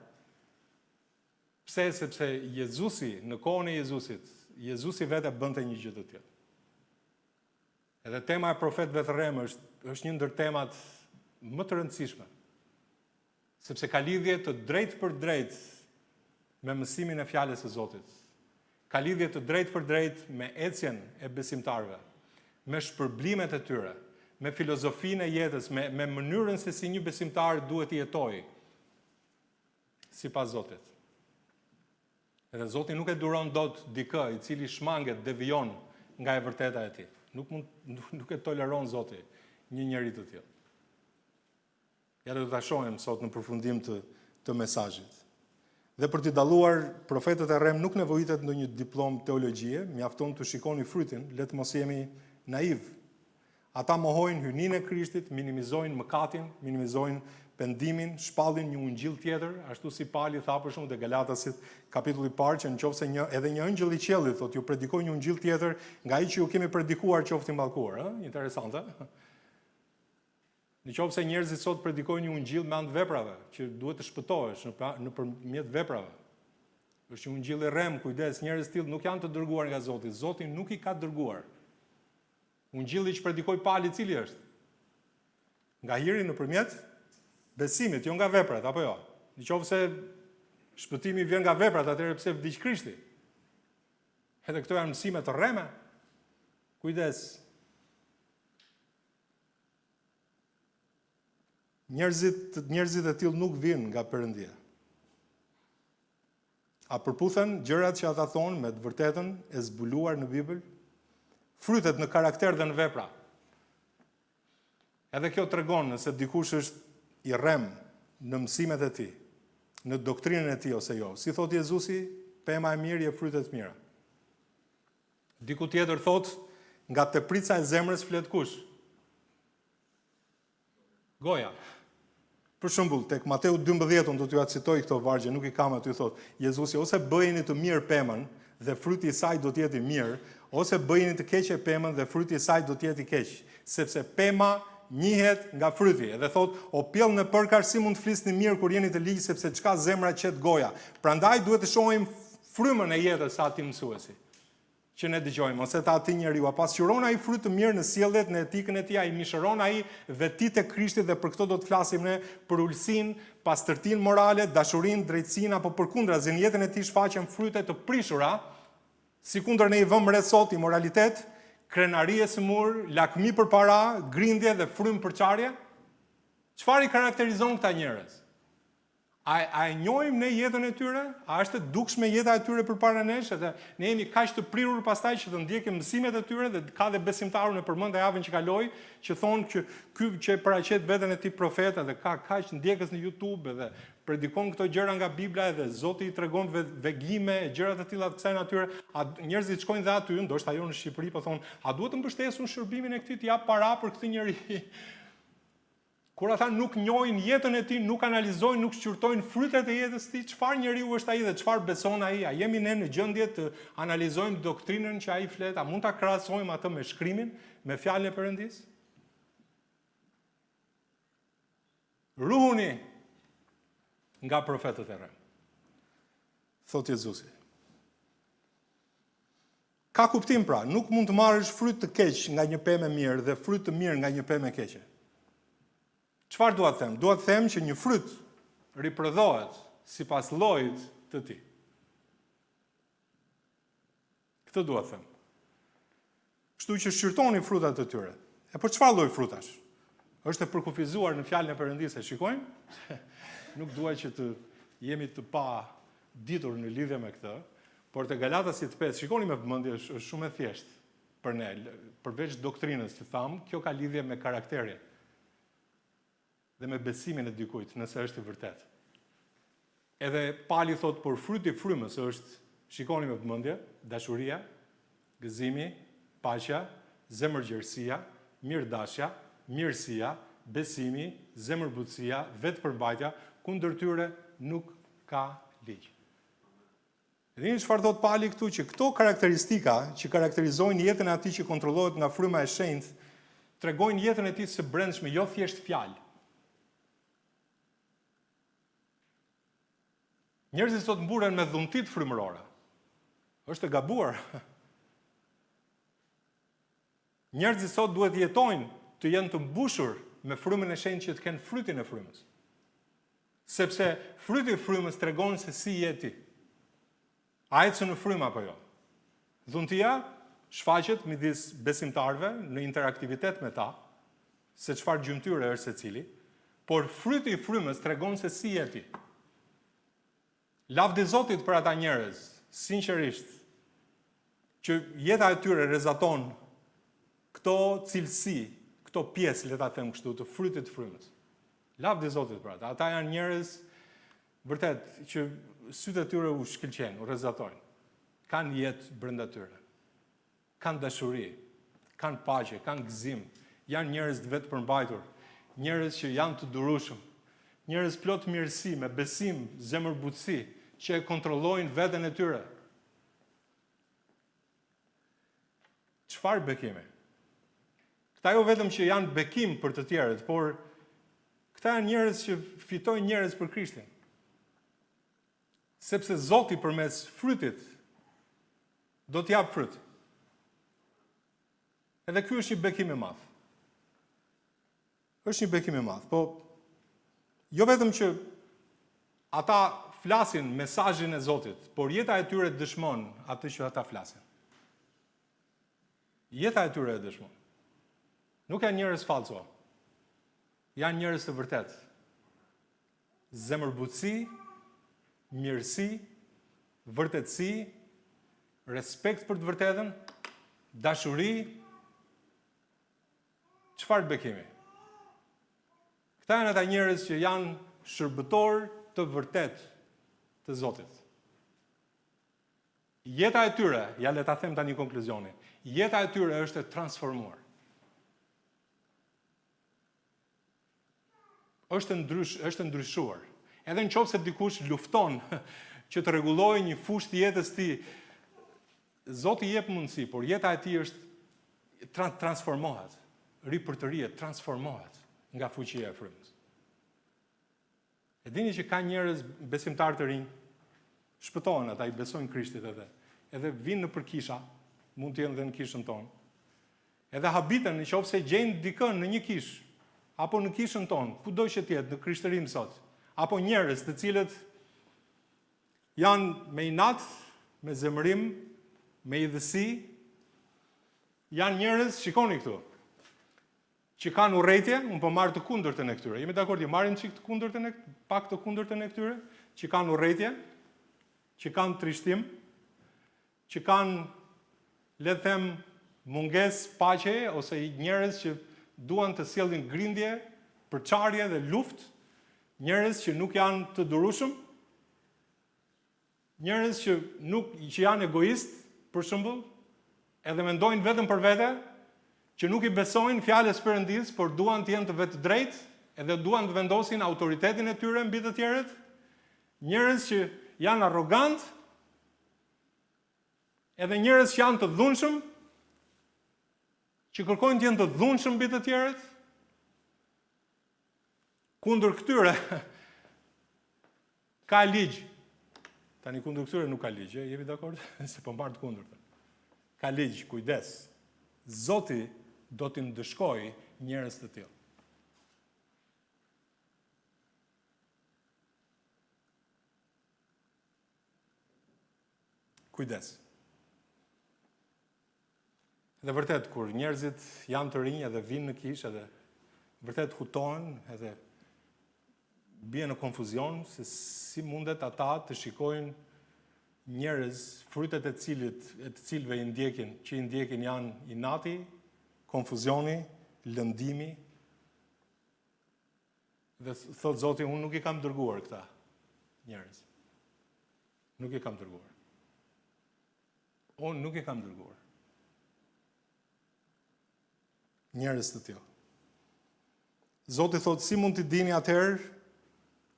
Pse? Sepse Jezusi, në kohën e Jezusit, Jezusi vetë bënte një gjë të tillë. Edhe tema e profetëve të rrem është një ndër temat më të rëndësishme. Sepse ka lidhje të drejtë për drejtë me mësimin e fjalës së Zotit. Ka lidhje të drejtë për drejtë me ecjen e besimtarëve, me shpërblimet e tyre, me filozofinë e jetës, me mënyrën se si një besimtar duhet të jetojë sipas Zotit. Edhe Zoti nuk e duron dot dikë i cili shmanget, devijon nga e vërteta e tij. Nuk e toleron Zoti një njerëz të tillë. Ja do ta shohim sot në përfundim të mesazhit. Dhe për t'i dalluar profetët e rrem nuk nevojitet ndonjë diplomë teologjie, mjafton të shikoni frytin, le të mos jemi naiv. Ata mohojnë hyjninë e Krishtit, minimizojnë mëkatin, minimizojnë pendimin, shpallin një ungjill tjetër, ashtu si Pali tha për shembull te Galatasit, kapitulli i parë, që nëse edhe një angjëll i qiellit thotë ju predikoj një ungjill tjetër nga ai që ju kemi predikuar, qoftë i mallkuar, ëh, interesante. Nëse njerëzit sot predikojnë një ungjill me anë të veprave, që duhet të shpëtohesh nëpërmjet veprave. Është një ungjill i rrem, kujdes, njerëz të tillë nuk janë të dërguar nga Zoti. Zoti nuk i ka dërguar. Ungjilli që predikoi Pali cili është? Nga hiri nëpërmjet besimit, jo nga veprat, apo jo? Nëse shpëtimi vjen nga veprat, atëherë pse vdiq Krishti? Edhe këto janë mësime të rreme. Kujdes. Njerëzit e tillë nuk vinë nga Perëndia. A përputhen gjërat që ata thonë me të vërtetën e zbuluar në Bibël? Frytet në karakter dhe në vepra. Edhe kjo tregon nëse dikush është i rrem në mësimet e tij, në doktrinën e tij ose jo. Si thot Jezusi, pema e mirë jep frytet mira. Diku tjetër thot, nga teprica e zemrës flet kush? Goja. Për shembull, tek Mateu 12, do t'ju citoj këto vargje, nuk i kam aty, thot Jezusi, ose bëjeni të mirë pemën dhe fruti i saj do të jetë i mirë, ose bëjeni të keqe pemën dhe fruti i saj do të jetë i keq, sepse pema njihet nga fryti. Edhe thot, o pjell në përkar, si mund të flisni mirë kur jeni të ligjë, sepse çka zemra qet goja. Prandaj duhet të shohim frymën e jetës sa ti mësuesi, që ne dëgjojmë, ose ta ati njeriu, a pasqyron ai fryt të mirë në sjelljet, në etikën e tij, ai mishëron ai vetitë e Krishtit, dhe për këto do të flasim ne, për ulsinë, pastërtinë morale, dashurinë, drejtsinë, apo përkundrazi në jetën e tij shfaqen fryte të prishura, sikundër ne i vëmë re sot imoralitet, krenarie së mur, lakmi për para, grindje dhe frymë për çarje. Çfarë i karakterizon këta njerëz? A e njohim ne jetën e tyre? A është e dukshme jeta e tyre përpara nesh? Edhe ne jemi kaq të prirur pastaj që të ndjekim mësimet e tyre, dhe ka dhe besimtarun në përmend javën që kaloi, që thonë që ky që paraqet veten e tij profet, edhe ka kaq ndjekës në YouTube, edhe predikon këto gjëra nga Bibla, edhe Zoti i tregon vegime, gjëra të tilla të kësaj natyre. A njerëzit shkojnë dhe aty, ndoshta jo në Shqipëri, po thonë, a duhet të mbështesun shërbimin e këtij, të jap para për këtë njerëz? Kur ata nuk njohin jetën e tij, nuk analizojnë, nuk shqyrtojnë frytet e jetës së tij, çfarë njeriu është ai dhe çfarë beson ai? A jemi ne në gjendje të analizojmë doktrinën që ai flet? A mund ta krahasojmë atë me shkrimin, me fjalën e Perëndisë? Ruhuni nga profetët e rrem, thot Jezusi. Ka kuptim pra, nuk mund të marrësh fryt të keq nga një pemë mirë dhe fryt të mirë nga një pemë keqe. Çfarë dua të them? Dua të them që një fryt riprodhohet sipas llojit të tij. Këtë dua të them. Kështu që shqyrtoni frutat e tyre. E për çfarë lloj frutash? Është e përkufizuar në fjalën e Perëndisë, e shikojmë? Nuk dua që të jemi të pa ditur në lidhje me këtë, por te Galatasit 5, shikoni me vëmendje, është shumë e thjeshtë për ne, përveç doktrinës që tham, kjo ka lidhje me karakterin dhe me besimin e dikujt, nëse është i vërtet. Edhe Pali thot, por fryti i frymës është, shikoni me vëmendje, dashuria, gëzimi, paqja, zemërgjerësia, mirëdashja, mirësia, besimi, zemërbutësia, vetëpërmbajtja, kundër tyre nuk ka ligj. Dini çfarë thot Pali këtu, që këto karakteristika që karakterizojnë jetën e atij që kontrollohet nga fryma e shenjtë, tregojnë jetën e tij së brendshme, jo thjesht fjalë. Njerëzit sot mburen me dhuntit frymërore. Është e gabuar. Njerëzit sot duhet jetojnë të jenë të mbushur me frymën e shenjtë që të kenë frytin e frymës. Sepse fryti i frymës tregon se si je ti. A ecën në frymë apo jo? Dhuntia shfaqet midis besimtarëve në interaktivitet me ta, se çfarë gjymtyre është secili, por fryti i frymës tregon se si je ti. Lavdi Zotit për ata njerëz, sinqerisht, që jeta e tyre rezaton këto cilësi, këto pjesë, le ta them kështu, të frytit të frymës. Lavdi Zotit për ata. Ata janë njerëz vërtet që sytë e tyre u shkëlqejnë, u rrezatojnë. Kanë jetë brenda tyre. Kanë dashuri, kanë paqe, kanë gëzim. Janë njerëz të vetë përmbajtur, njerëz që janë të durueshëm, njerëz plot mirësi, me besim, zemërbutësi, që e kontrollojnë veten e tyre. Çfarë bekimi? Këta jo vetëm që janë bekim për të tjerët, por këta janë njerëz që fitojnë njerëz për Krishtin. Sepse Zoti përmes frytit do t'jap fryt. Edhe ky është një bekim i madh. Është një bekim i madh, po jo vetëm që ata flasin mesazhin e Zotit, por jeta e tyre dëshmon atë që ata flasin. Jeta e tyre e dëshmon. Nuk janë njerëz falso. Janë njerëz të vërtet. Zemërbutësi, mirësi, vërtetësi, respekt për të vërtetën, dashuri. Çfarë bekimi? Këta janë ata njerëz që janë shërbëtor të vërtet të Zotit. Jeta e tyre, ja le ta them tani konkluzioni, jeta e tyre është e transformuar. Është ndryshuar. Edhe në qoftë se dikush lufton që të rregullojë një fushë të jetës tij, Zoti i jep mundësi, por jeta e tij është transformohet, ripërtërihet, transformohet nga fuqia e frymës. E dini që ka njerëz besimtar të rinj, shpëtohen ata, i besojnë Krishtit edhe vinë në përkisha, mund të jenë dhe në kishën tonë. Edhe habiten në qoftë se gjejnë dikën në një kishë, apo në kishën tonë, kudo që të jetë në krishtërim sot, apo njerëz të cilët janë me inat, me zemërim, me idhësi, janë njerëz, shikoni këtu, që kanë urrëtie, unë po marr të kundërtën e këtyre. Jemi dakord, marrim çik të kundërtën pak të kundërtën e këtyre, që kanë urrëtie, që kanë trishtim, që kanë, le të them, mungesë paqe ose njerëz që duan të sjellin grindje, përçarje dhe luftë, njerëz që nuk janë të durueshëm, njerëz që janë egoist, për shembull, edhe mendojnë vetëm për vete, që nuk i besojnë fjalës Perëndis, por duan të jenë të vetë drejtë, edhe duan të vendosin autoritetin e tyre mbi të tjerët, njerëz që janë arrogant, edhe njerëz që janë të dhunshëm, që kërkojnë të jenë të dhunshëm mbi të tjerët. Kundër këtyre ka ligj. Tani kundër këtyre nuk ka ligj, jemi dakord? Se po marr të kundërtën. Ka ligj, kujdes. Zoti do t'i ndëshkojë njerëz të tillë. Kujdes. Dhe vërtet, kur njerëzit janë të rinj edhe vinë në kishë, edhe vërtet hutohen, edhe bie në konfuzion, se si mundet ata të shikojnë njerëz, frytet e të cilëve që i ndjekin janë inati, konfuzioni, lëndimi. Dhe thot Zoti, unë nuk i kam dërguar këta njerëz. Nuk i kam dërguar. Unë nuk i kam dërguar njerëz të tillë. Zoti thot, si mund t'i dini atëherë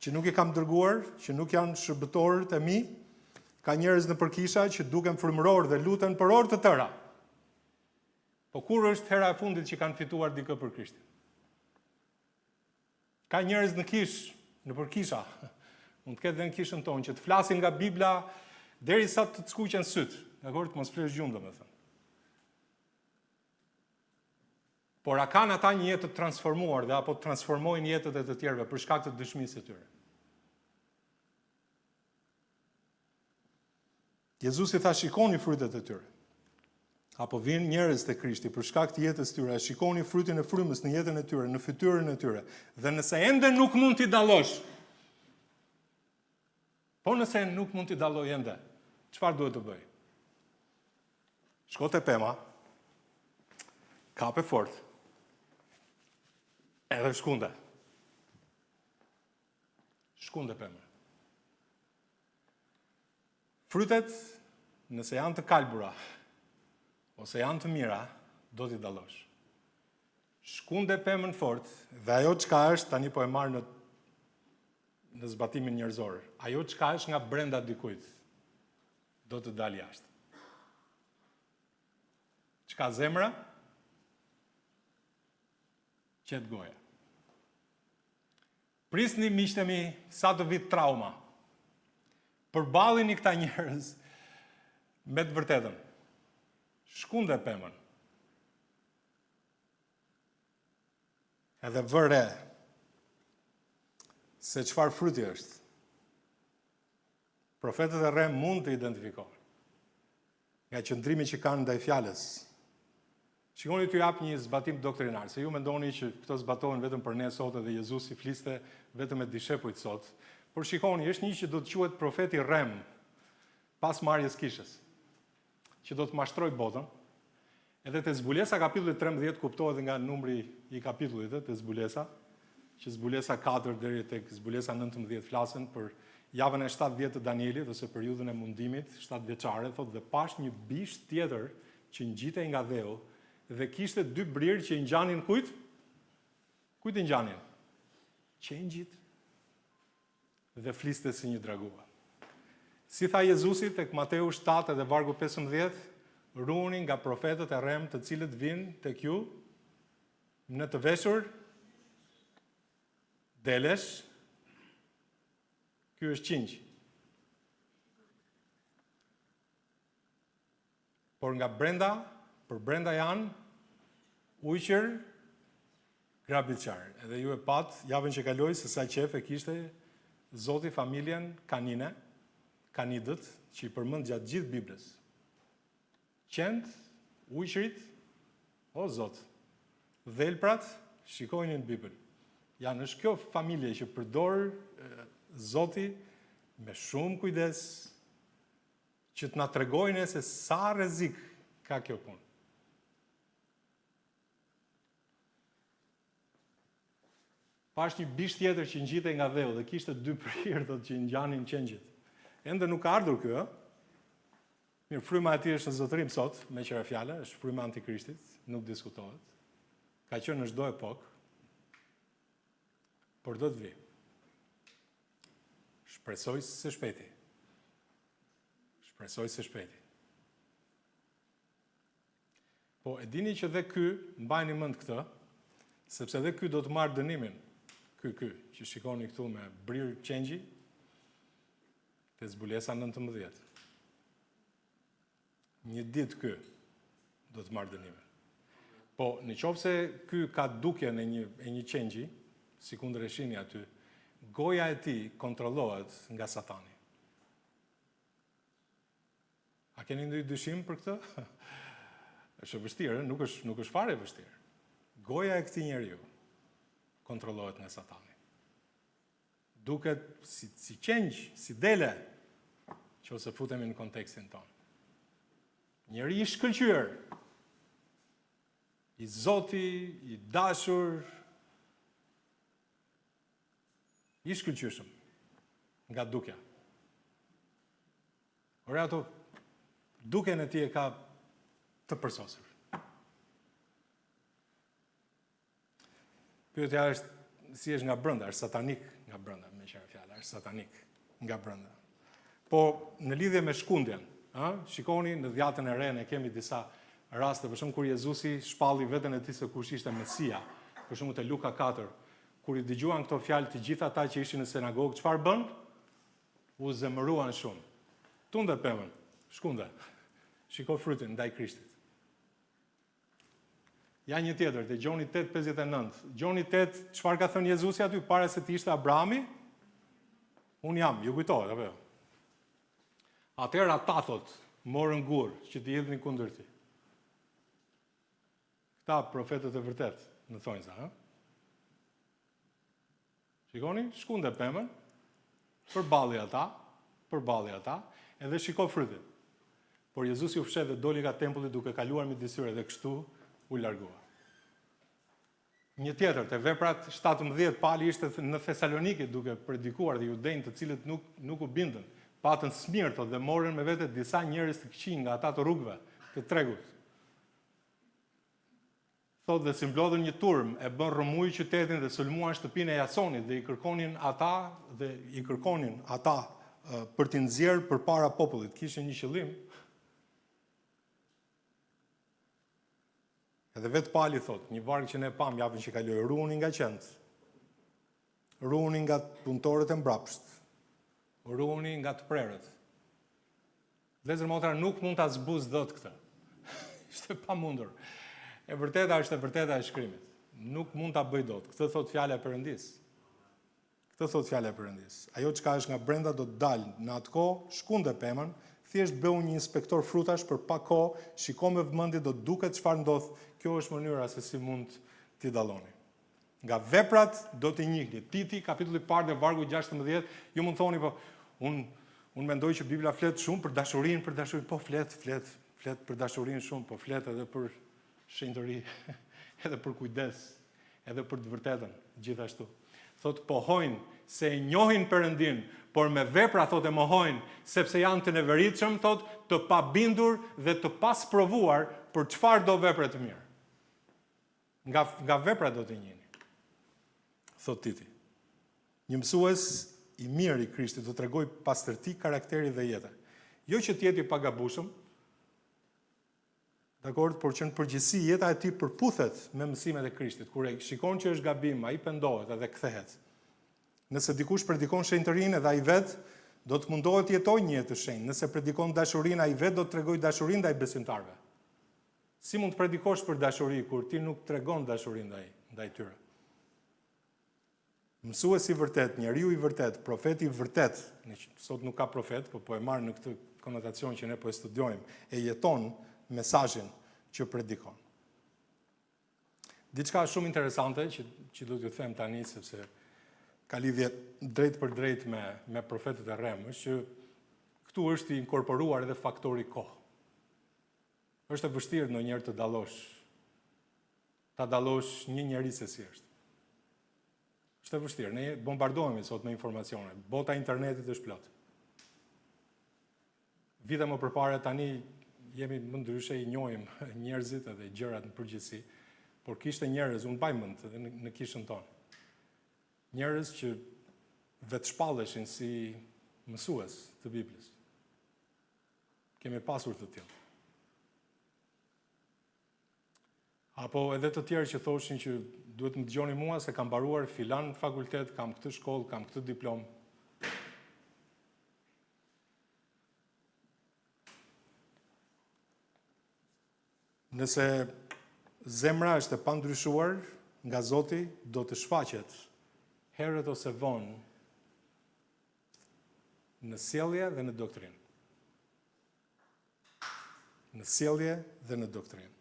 që nuk i kam dërguar, që nuk janë shërbëtorët e mi, ka njerëz në përkisha që duken frymëror dhe luten për orë të tëra. Po kur është hera e fundit që kanë fituar dikë për Krishtin? Ka njerëz në kishë, në përkisha, mund të ketë dhe në kishën tonë, që të flasin nga Bibla derisa të skuqen syt, dakor, të mos flesh gjumë, domethënë. Por a kanë ata një jetë të transformuar dhe apo të transformojnë jetët e të tjerëve për shkak të dëshmisë së tyre? Jezusi tha, shikoni frytet e tyre. apo vinë njerëz te Krishti për shkak të jetës tyre, shikoni frutin e frymës në jetën e tyre, në fytyrën e tyre. Dhe nëse ende nuk mund t'i dallosh, po nëse nuk mund t'i dalloj ende, çfarë duhet të bëj? Shko te pema, kape fort, edhe shkunde. Shkunde pema. Frytet, nëse janë të kalbura, ose janë të mira, do t'i dallosh. Shkunde pemën fort, dhe ajo çka është, tani po e marr në zbatimin njerëzor. Ajo çka është nga brenda dikujt, do të dalë jashtë. Çka zemra? Qet goja. Prisni miqtemi sa të vit trauma. Përballini këta njerëz me të vërtetën. Shkunde pemën. Edhe vëre se çfarë fryti është. Profetët e rrem mund të identifikohen nga qëndrimi që kanë ndaj fjalës. Shikoni t'ju jap një zbatim doktrinar, se ju mendoni që këto zbatohen vetëm për ne sot edhe Jezusi fliste vetëm me dishepujt sot. Por shikoni, është një që do të quhet profeti rrem pas marrjes kishës, që do të mashtroj botën. Edhe te Zbulesa kapitulli 13 kuptohet nga numri i kapitullit te Zbulesa, që Zbulesa 4 deri tek Zbulesa 19 flasin për javën e 70 të Danielit ose periudhën e mundimit 7 vjeçare, thotë dhe pash një bisht tjetër që ngjitej nga dheu dhe kishte 2 brirë që i ngjanin kujt? Kujt i ngjanin? Qengjit. Dhe fliste si një dragua. Si tha Jezusi tek Mateu 7 dhe vargu 15, ruani nga profetët e rrem të cilët vinë tek ju në të veshur delesh. Ky është qingj. Por nga brenda, për brenda janë ujqër grabitçar. Edhe ju e pat javën që kaloi se sa qef e kishte Zoti familjen kanine, kanidët, që i përmend gjatë gjithë Biblës. Qend, ujqërit, o Zot, dhelprat, shikojnë në Bibël. Janë është kjo familje që përdor Zoti me shumë kujdes, që të na tregojnë se sa rrezik ka kjo punë. Pash një bisht tjetër që ngjitej nga dheu dhe kishte 2 prirë thotë që ngjanin qengjit. Ende nuk ka ardhur ky, ë? Mirë, fryma e tij është në zotërim sot, me qira fjala, është fryma antikrishtit, nuk diskutohet. Ka qenë në çdo epokë, por do të vi. Shpresoj së shpejti. Shpresoj së shpejti. Po, e dini që dhe ky, mbajni mend këtë, sepse dhe ky do të marrë dënimin. Ky, që shikoni këtu me brirë qengji, te Zbulesa 19. Një ditë ky do të marrë dënimin. Po, në qoftë se ky ka dukjen e një qengji, si kundër e shihni aty, goja e tij kontrollohet nga Satani. A keni ndonjë dyshim për këtë? Është e vështirë, nuk është fare e vështirë. Goja e këtij njeriu kontrollohet nga Satani. Duket si qengj, si dele, që ose futemi në kontekstin tonë. Njeri i shkëlqyer, i Zoti, i dashur, i shkëlqyeshëm nga dukja. Ora ato duken e tij e ka të përsosur. Pyetja është si është nga brenda, është satanik nga brenda, me qira fjala, është satanik nga brenda. Po në lidhje me shkundjen, shikoni në dhjatën e re ne kemi disa raste, për shembull kur Jezusi shpalli veten e tij se kush ishte Mesia, për shembull te Luka 4, kur i dëgjuan këto fjalë të gjithë ata që ishin në sinagogë, çfarë bën? U zemëruan shumë. Tunde pemën, shkunde. Shiko frytin ndaj Krishtit. Ja një tjetër, te Gjoni 8:59. Gjoni 8, çfarë ka thënë Jezusi aty para se të ishte Abrahami? Un jam, ju kujtohet apo jo? Atëherë ata thot, morën gur që të hedhin kundër ti. këta profetët e vërtet, në thonjza, ha? Shikoni, shkunde pemën, përballi ata, edhe shiko frytin. Por Jezusi u fshet dhe doli nga tempulli duke kaluar midis tyre dhe kështu u largua. Një tjetër, te Veprat 17, Pali ishte në Thesaloniki duke predikuar dhe judejnë të cilët nuk u bindën, patën smirtë dhe morën me vete disa njerëz të këqij nga ata të rrugëve të tregut. Thotë dhe si mblodhën një turm, e bën rrëmuj qytetin dhe sulmuan shtëpinë e Jasonit dhe i kërkonin ata për t'i nxjerrë përpara popullit. Kishin një qëllim. Edhe vetë Pali thotë, një varg që ne pam javën që kaloi, ruhuni nga qend, ruhuni nga punëtorët e mbrapsht, ruhuni nga të prerët. Vëllezër motra, nuk mund ta zbuz dot këtë. Ishte pamundur. E vërteta është e vërteta e shkrimit. Nuk mund ta bëj dot. Këtë thot fjala e Perëndis. Ajo çka është nga brenda do të dalë. Në atë kohë shkunde pemën, thjesht bëu një inspektor frutash për pak kohë, shiko me vëmendje do të duket çfarë ndodh. Kjo është mënyra se si mund t'i dalloni. Nga veprat do t'i njihni. Titi, kapitulli 1 dhe vargu 16, ju mund thoni po unë mendoj që Bibla flet shumë për dashurinë, po flet për dashurinë shumë, po flet edhe për shenjtëri, edhe për kujdes, edhe për të vërtetën, gjithashtu. Thot pohojnë se e njohin Perëndin, por me vepra thot e mohojnë, sepse janë të neveritshëm, thot, të pabindur dhe të pasprovuar për çfarë do vepre të mirë. Nga vepra do të njihni. Thot Titi. Një mësues i mirë i Krishtit do t'rregoj pastërti, karakteri dhe jeta. Jo që të jetë i pagabushëm, dakord, por që në përgjithësi jeta e tij përputhet me mësimet e Krishtit. Kur e shikon që është gabim, ai pendohet edhe kthehet. Nëse dikush predikon shenjtërinë edhe ai vet do të mundohet të jetojë një jetë të shenjtë. Nëse predikon dashurinë, ai vet do të tregojë dashurinë ndaj besimtarëve. Si mund të predikosh për dashuri kur ti nuk tregon dashurinë ndaj tyre? Mësuesi i vërtet, njeriu i vërtet, profeti i vërtet, sot nuk ka profet, po e marr në këtë konotacion që ne po e studiojmë, e jeton mesazhin që predikon. Diçka shumë interesante që do t'ju them tani sepse ka lidhje drejt për drejt me profetët e rrem, është që këtu është i inkorporuar edhe faktori kohë. Është e vështirë ndonjëherë të dallosh një njerëz se si është. Është e vështirë. Ne bombardohemi sot me informacione. Bota e internetit është plot. Vite më përpara tani jemi më ndryshe, i njohim njerëzit edhe gjërat në përgjithësi, por kishte njerëz, unë mbaj mend edhe në kishën tonë. Njerëz që vetë shpalleshin si mësues të Biblës. Kemi pasur të tillë. Apo edhe të tjerë që thoshin që duhet më dëgjoni mua se kam mbaruar filan fakultet, kam këtë shkollë, kam këtë diplomë. Nëse zemra është e pandryshuar nga Zoti, do të shfaqet herët ose vonë në sjellje dhe në doktrinë. Në sjellje dhe në doktrinë.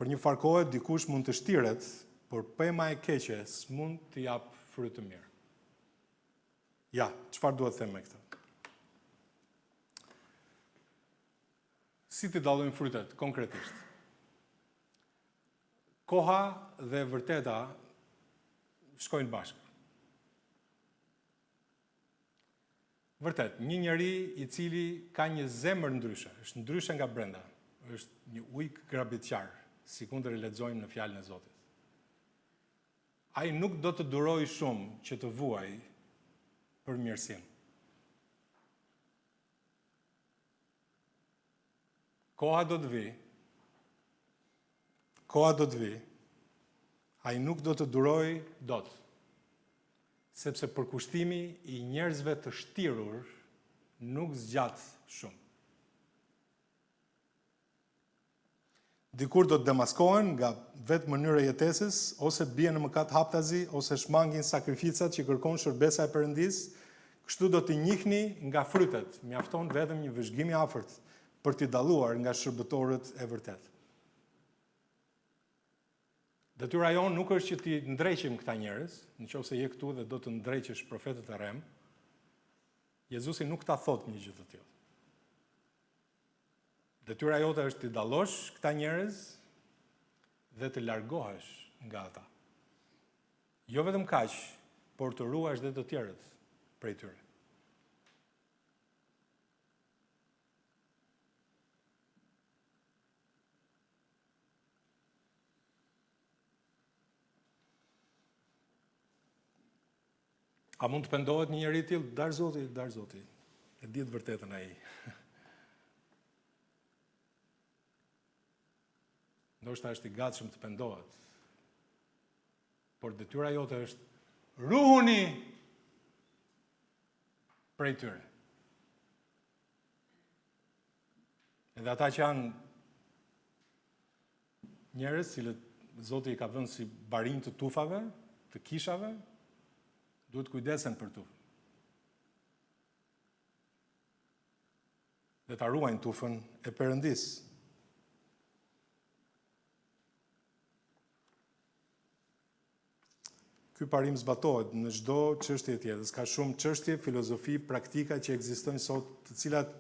Për një farë kohë dikush mund të shtiret, por pema e keqe s'mund të jap fryt të mirë. Ja, çfarë duhet të them me këtë? Si të dallojmë frytet konkretisht? Koha dhe vërteta shkojnë bashkë. Vërtet, një njeri i cili ka një zemër ndryshe, është ndryshe nga brenda, është një ujk grabitqar, si kundër e lexojmë në fjalën e Zotit. Ai nuk do të duroj shumë që të vuaj për mirësinë. Koha do të vi, ai nuk do të duroj dot, sepse përkushtimi i njerëzve të shtirur nuk zgjat shumë. Dikur do të demaskohen nga vetë mënyra e jetesës, ose bien në mëkat haptazi, ose shmangin sakrificat që kërkon shërbesa e Perëndis, kështu do t'i njihni nga frytet, mjafton vetëm një vëzhgim i afërt për t'i dalluar nga shërbëtorët e vërtet. Detyra jonë nuk është që ti ndreqim këta njerëz, nëse je këtu dhe do të ndreqësh profetët e rem, Jezusi nuk ta thot një gjë të tillë. Detyra jote është të dallosh këta njerëz dhe të largohesh nga ata. Jo vetëm kaq, por të ruash dhe të tjerët prej tyre. A mund të pendohet një njeri tillë? Dar Zoti. E di të vërtetën ai. Ndoshta është i gatshëm të pendohet. Por detyra jote është ruhuni prej tyre. Edhe ata që janë njerëz cilët Zoti i ka vënë si barinj të tufave, të kishave, duhet kujdesen për tu. Dhe ta ruajnë tufën e Perëndis. Ky parim zbatohet në çdo çështje tjetër. Ka shumë çështje, filozofi, praktika që ekzistojnë sot, të cilat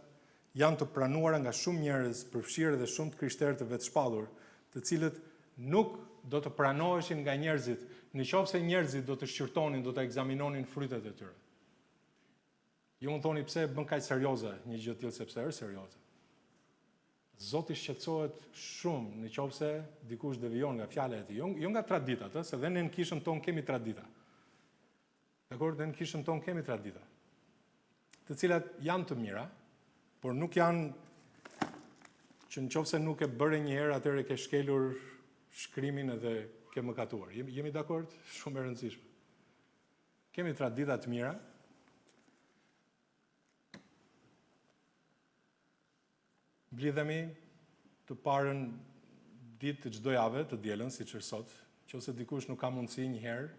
janë të pranuara nga shumë njerëz, përfshirë edhe shumë të krishterë të vetëshpallur, të cilët nuk do të pranoheshin nga njerëzit, nëse njerëzit do të shqyrtonin, do të ekzaminonin frytet e tyre. Ju më thoni pse bën kaq serioze një gjë tillë, sepse është serioze. Zoti shqetësohet shumë nëse dikush devijon nga fjala e tij, jo nga traditat, se dhe ne në kishën tonë kemi tradita. Dakor, ne në kishën tonë kemi tradita, të cilat janë të mira, por nuk janë që nëse nuk e bëre një herë, atëherë ke shkelur shkrimin edhe ke mëkatuar. Jemi dakord? Shumë e rëndësishme. Kemi tradita të mira. Mblidhemi të parën ditë të çdo jave të dielën, siç është sot, nëse dikush nuk ka mundësi një herë,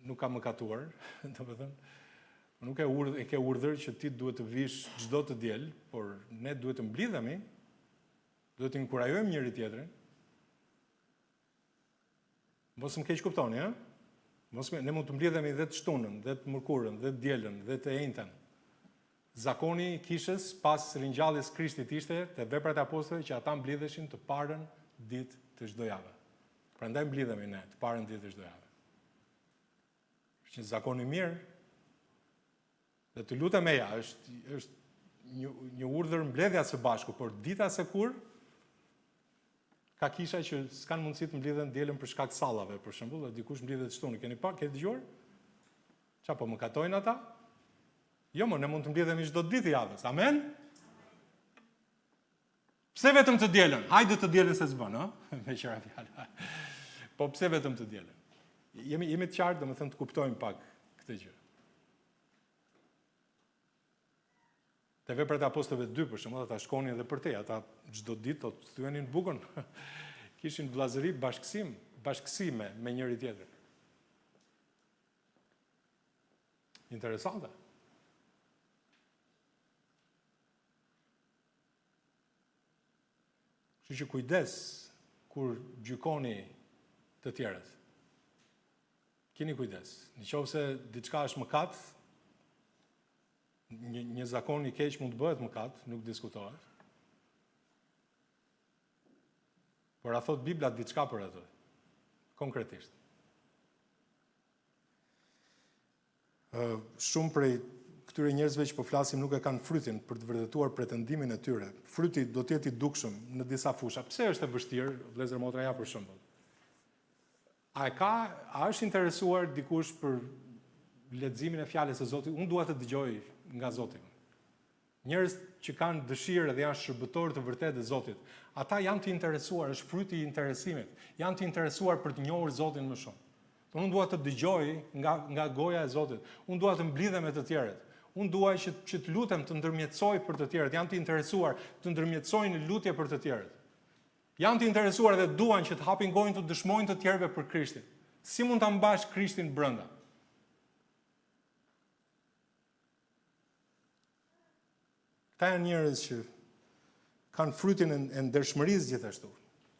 nuk ka mëkatuar, domethënë, nuk e ke urdhër që ti duhet të vish çdo të diel, por ne duhet të mblidhemi, duhet të inkurajojmë njëri tjetrin. Mos më keq kuptoni, ha? Ne mund të mblidhemi dhe të shtunën, dhe të mërkurën, dhe të dielën, dhe të enjtën. Zakoni i kishës pas ringjalljes Krishtit ishte te veprat e apostujve që ata mblidheshin të parën ditë të çdo jave. Prandaj mblidhemi ne të parën ditë të çdo jave. Është një zakon i mirë. Dhe të lutem meja, është një urdhër mbledhja së bashku, por dita se kur ka kisha që s'kan mundësi të mblidhen dielën për shkak sallave, për shembull, dhe dikush mblidhet shtunë. Keni dëgjuar? Çfarë po mëkatojnë ata? Jo, ne mund të mblidhemi çdo ditë javës. Amen? Pse vetëm të dielën? Hajde të dielën se s'bën, ë? Me qira fjalë. Po pse vetëm të dielën? Jemi të qartë, domethënë të kuptojmë pak këtë gjë. Te veprat e apostujve 2, për shembull, ata shkonin edhe për te, ata çdo ditë të thyenin bukën. Kishin vllazëri, bashkësime me njëri tjetrin. Interesante. Kështu që kujdes kur gjykoni të tjerët. Keni kujdes. Nëse diçka është mëkat, një zakon i keq mund të bëhet mëkat, nuk diskutohet. Por a thot Bibla diçka për atë, konkretisht. Shumë prej këtyre njerëzve që po flasim nuk e kanë frytin për të vërtetuar pretendimin e tyre. Fryti do të jetë i dukshëm në disa fusha. Pse është e vështirë, vëllezër motra, ja për shembull. A është interesuar dikush për leximin e fjalës së Zotit? Unë dua të dëgjoj nga Zoti. Njerëz që kanë dëshirë dhe janë shërbëtorë të vërtetë të Zotit, ata janë të interesuar, është fryti i interesimit. Janë të interesuar për të njohur Zotin më shumë. Unë dua të dëgjoj nga goja e Zotit. Unë dua të mblidhem me të tjerët. Unë dua që të lutem të ndërmjetësoj për të tjerët. Janë të interesuar të ndërmjetësojnë lutje për të tjerët. Janë të interesuar dhe duan që të hapin gojën të dëshmojnë të tjerëve për Krishtin. Si mund ta mbash Krishtin brenda? Këta janë njerëz që kanë frytin e ndershmërisë gjithashtu.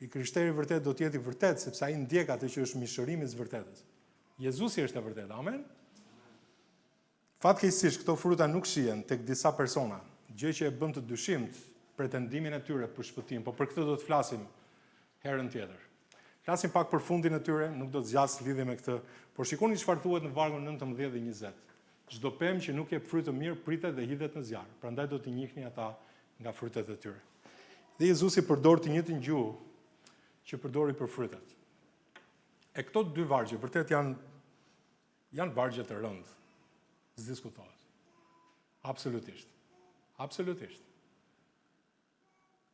I krishterë i vërtet do të jetë i vërtet, sepse ai ndjek atë që është mishërimi i vërtetës. Jezusi është e vërtetë. Amen. Fatkeqësisht këto fruta nuk shihen tek disa persona, gjë që e bën të dyshimt pretendimin e tyre për shpëtim, por për këtë do të flasim herën tjetër. Flasim pak për fundin e tyre, nuk do të zgjas lidhje me këtë, por shikoni çfarë thuhet në vargun 19 dhe 20. Çdo pemë që nuk jep fryt të mirë pritet dhe hidhet në zjarr. Prandaj do t'i njihni ata nga frytet e tyre. Dhe Jezusi përdor të njëjtin gjuhë që përdori për frytet. E këto dy vargje vërtet janë vargje të rëndë. S'diskutohet. Absolutisht. Absolutisht.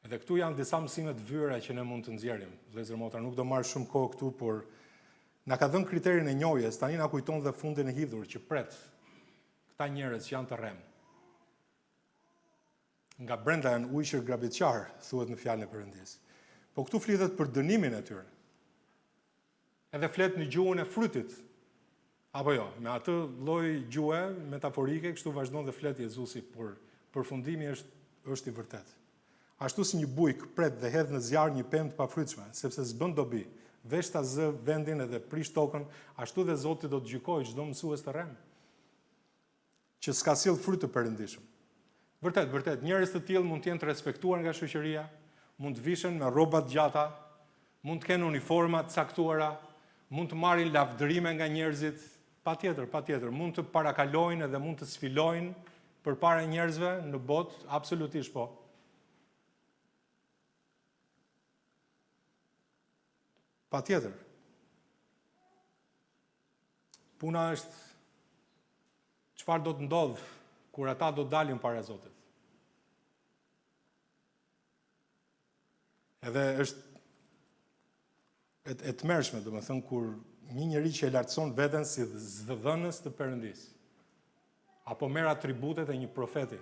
Edhe këtu janë disa mësime të vyera që ne mund të nxjerrim. Vëllezër motra, nuk do marr shumë kohë këtu, por na ka dhënë kriterin e njohjes, tani na kujton dhe fundin e hidhur që pret këta njerëz që janë të rrem. Nga brenda janë ujqër grabitqar, thuhet në fjalën e Perëndisë. Po këtu flitet për dënimin e tyre. Edhe flet në gjuhën e frytit. Apo jo, me atë lloj gjuhe metaforike, kështu vazhdon dhe flet Jezusi, por përfundimi është i vërtetë. Ashtu si një bujk pret dhe hedh në zjarr një pemë të pafrytshme, sepse s'bën dobi, vesh ta zë vendin edhe prish tokën, ashtu dhe Zoti do të gjykojë çdo mësues të rrem, që s'ka sill fryt të perëndishëm. Vërtet, njerëz të tillë mund të jenë të respektuar nga shoqëria, mund të vishen me rroba të gjata, mund të kenë uniforma të caktuara, mund të marrin lavdërime nga njerëzit, patjetër, mund të parakalojnë edhe mund të sfilojnë përpara njerëzve në botë, absolutisht po. Patjetër. Puna është çfarë do të ndodh kur ata do dalin para Zotit. Edhe është e tmerrshme, domethënë, kur një njeri që e lartëson veten si zëdhënës të Perëndisë, apo merr atributet e një profeti.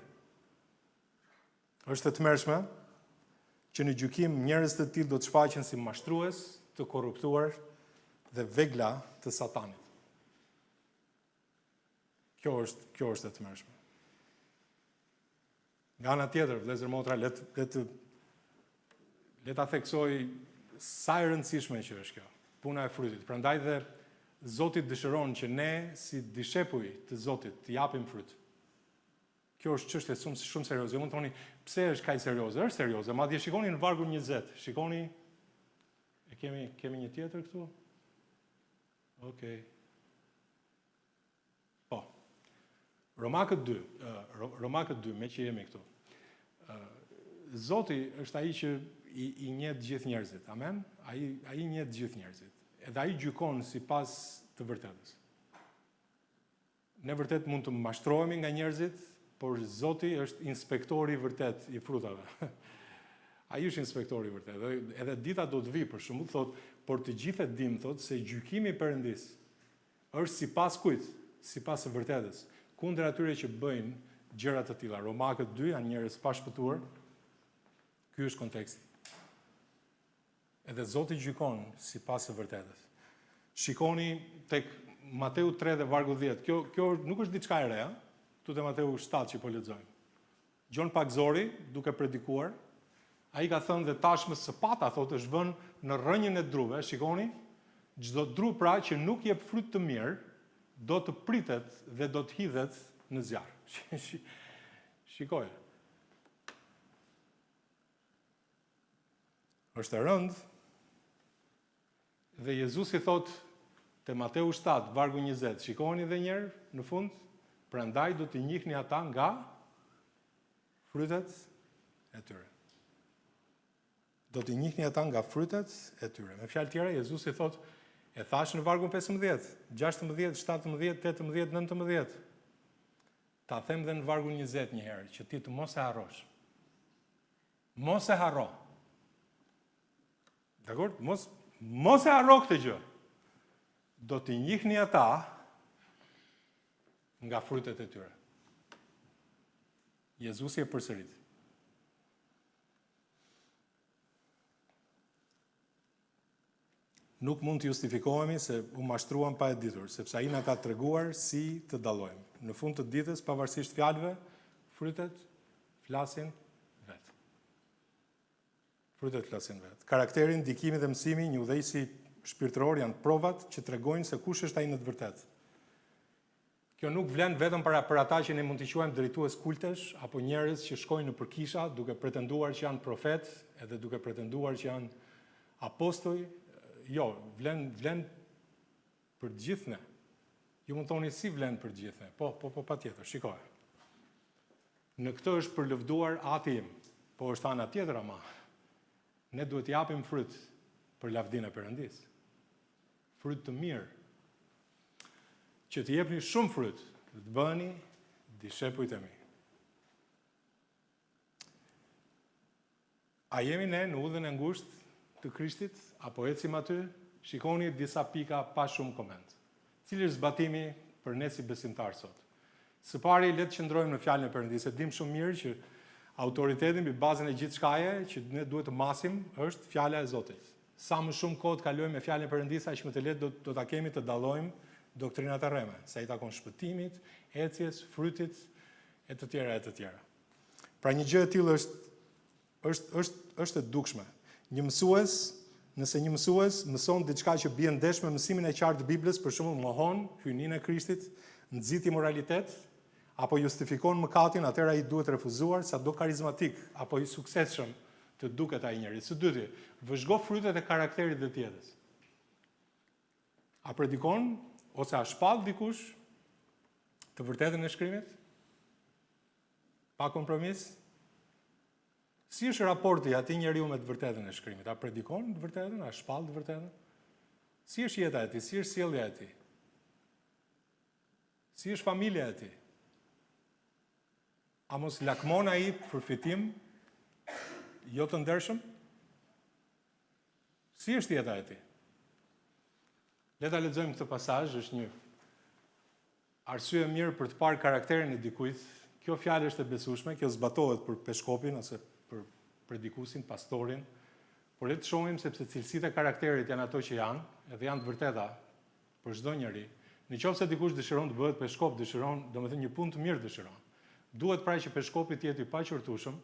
Është e tmerrshme që në gjykim njerëz të tillë do të shfaqen si mashtrues, të korruptuar dhe vegla të Satanit. Kjo është e tmerrshme. Nga ana tjetër, vëllezër motra, le ta theksoj sa e rëndësishme që është kjo, puna e frytit. Prandaj dhe Zoti dëshiron që ne si dishepuj të Zotit të japim fryt. Kjo është çështje shumë serioze. Ju mund të thoni, pse është kaq serioze? Është serioze. Madje shikoni në vargun 20. Shikoni, e kemi një tjetër këtu? Okej. Po. Romakët 2, me që jemi këtu. Zoti është ai që i njeh të gjithë njerëzit. Amen? Ai njeh të gjithë njerëzit. Edhe ai gjykon sipas të vërtetës. Ne vërtet mund të mashtrohemi nga njerëzit, por Zoti është inspektori i vërtet i frutave. Ai është inspektori i vërtet. Edhe dita do të vi, për shembull, thotë, por të gjithë e dim, thotë, se gjykimi i Perëndisë është sipas kujt? Sipas së vërtetës. Kundër atyre që bëjnë gjëra të tilla. Romakët 2 janë njerëz pa shpëtuar. Ky është konteksti. Edhe Zoti gjykon sipas së vërtetës. Shikoni tek Mateu 3 dhe vargu 10. Kjo nuk është diçka e re, a? Tu te Mateu 7 që po lexojmë. Gjon Pagzori, duke predikuar, ai ka thënë dhe tashmë së pata, thotë, është vënë në rrënjën e druve. Shikoni, çdo dru pra që nuk jep fryt të mirë, do të pritet dhe do të hidhet në zjarr. Shikoj. Është e rëndë. Dhe Jezusi thot te Mateu 7, vargu 20, shikoni dhe njerë në fund, prandaj do t'i njihni ata nga frytet e tyre. Do t'i njihni ata nga frytet e tyre. Me fjalë tjera, Jezusi thot, e thash në vargun 15, 16, 17, 18, 19. Ta them dhe në vargun 20 një herë, që ti të mos e harrosh. Mos e harro. Dakor? Mos e harro këtë gjë. Do t'i njihni ata nga frytet e tyre. Jezusi e përsërit. Nuk mund të justifikohemi se u mashtruam pa e ditur, sepse ai na ka treguar si të dallojmë. Në fund të ditës, pavarësisht fjalëve, frytet flasin vetë. Frutet flasin vetë. Karakteri, ndikimi dhe mësimi, një udhëheqësi shpirtëror janë provat që tregojnë se kush është ai në të vërtetë. Kjo nuk vlen vetëm për ata që ne mund t'i quajmë drejtues kultesh apo njerëz që shkojnë në përkisha duke pretenduar që janë profet, edhe duke pretenduar që janë apostoj. Jo, vlen për të gjithë ne. Ju mund thoni si vlen për të gjithë ne. Po patjetër, shikoj. Në këtë është përlëvduar ati im, po është ana tjetër ama. Ne duhet japim fryt për lavdinë e Perëndis. Fryt të mirë. Që të jepni shumë fryt, të bëni dishepujt e mi. A jemi ne në udhën e ngushtë të Krishtit, apo ecim aty? Shikoni disa pika pa shumë koment. Cili është zbatimi për ne si besimtar sot? Së pari, le të qëndrojmë në fjalën e Perëndisë. Dim shumë mirë që autoritetin mbi bazën e gjithçkaje që ne duhet të masim është fjala e Zotit. Sa më shumë kohë të kalojmë me fjalën e Perëndisë, aq më të lehtë do ta kemi të dallojmë doktrinat e rreme, sa i takon shpëtimit, ecjes, frytit e të tjera e të tjera. Pra një gjë e tillë është e dukshme. Nëse një mësues mëson diçka që bie ndesh me mësimin e qartë të Biblës, për shembull mohon hyjninë e Krishtit, nxit immoralitet apo justifikon mëkatin, atëherë ai duhet refuzuar, sado karizmatik apo i suksesshëm të duket ai njeri. Së dyti, vëzhgo frytet e karakterit dhe të jetës. A predikon ose a shpall dikush të vërtetën e shkrimit? Pa kompromis? Si është raporti atij njeriu me të vërtetën e shkrimit? A predikon të vërtetën? A shpall të vërtetën? Si është jeta e tij? Si është sjellja e tij? Si është familja e tij? A mos lakmon ai për fitim jo të ndershëm? Si është jeta e tij? Le ta lexojmë këtë pasazh, është një arsye e mirë për të parë karakterin e dikujt. Kjo fjalë është e besueshme, kjo zbatohet për peshkopin ose për predikusin, pastorin, por le të shohim sepse cilësitë e karakterit janë ato që janë, edhe janë të vërteta për çdo njeri. Nëse dikush dëshiron të bëhet peshkop, dëshiron, domethënë një punë të mirë dëshiron. Duhet pra që peshkopi të jetë i paqërtueshëm,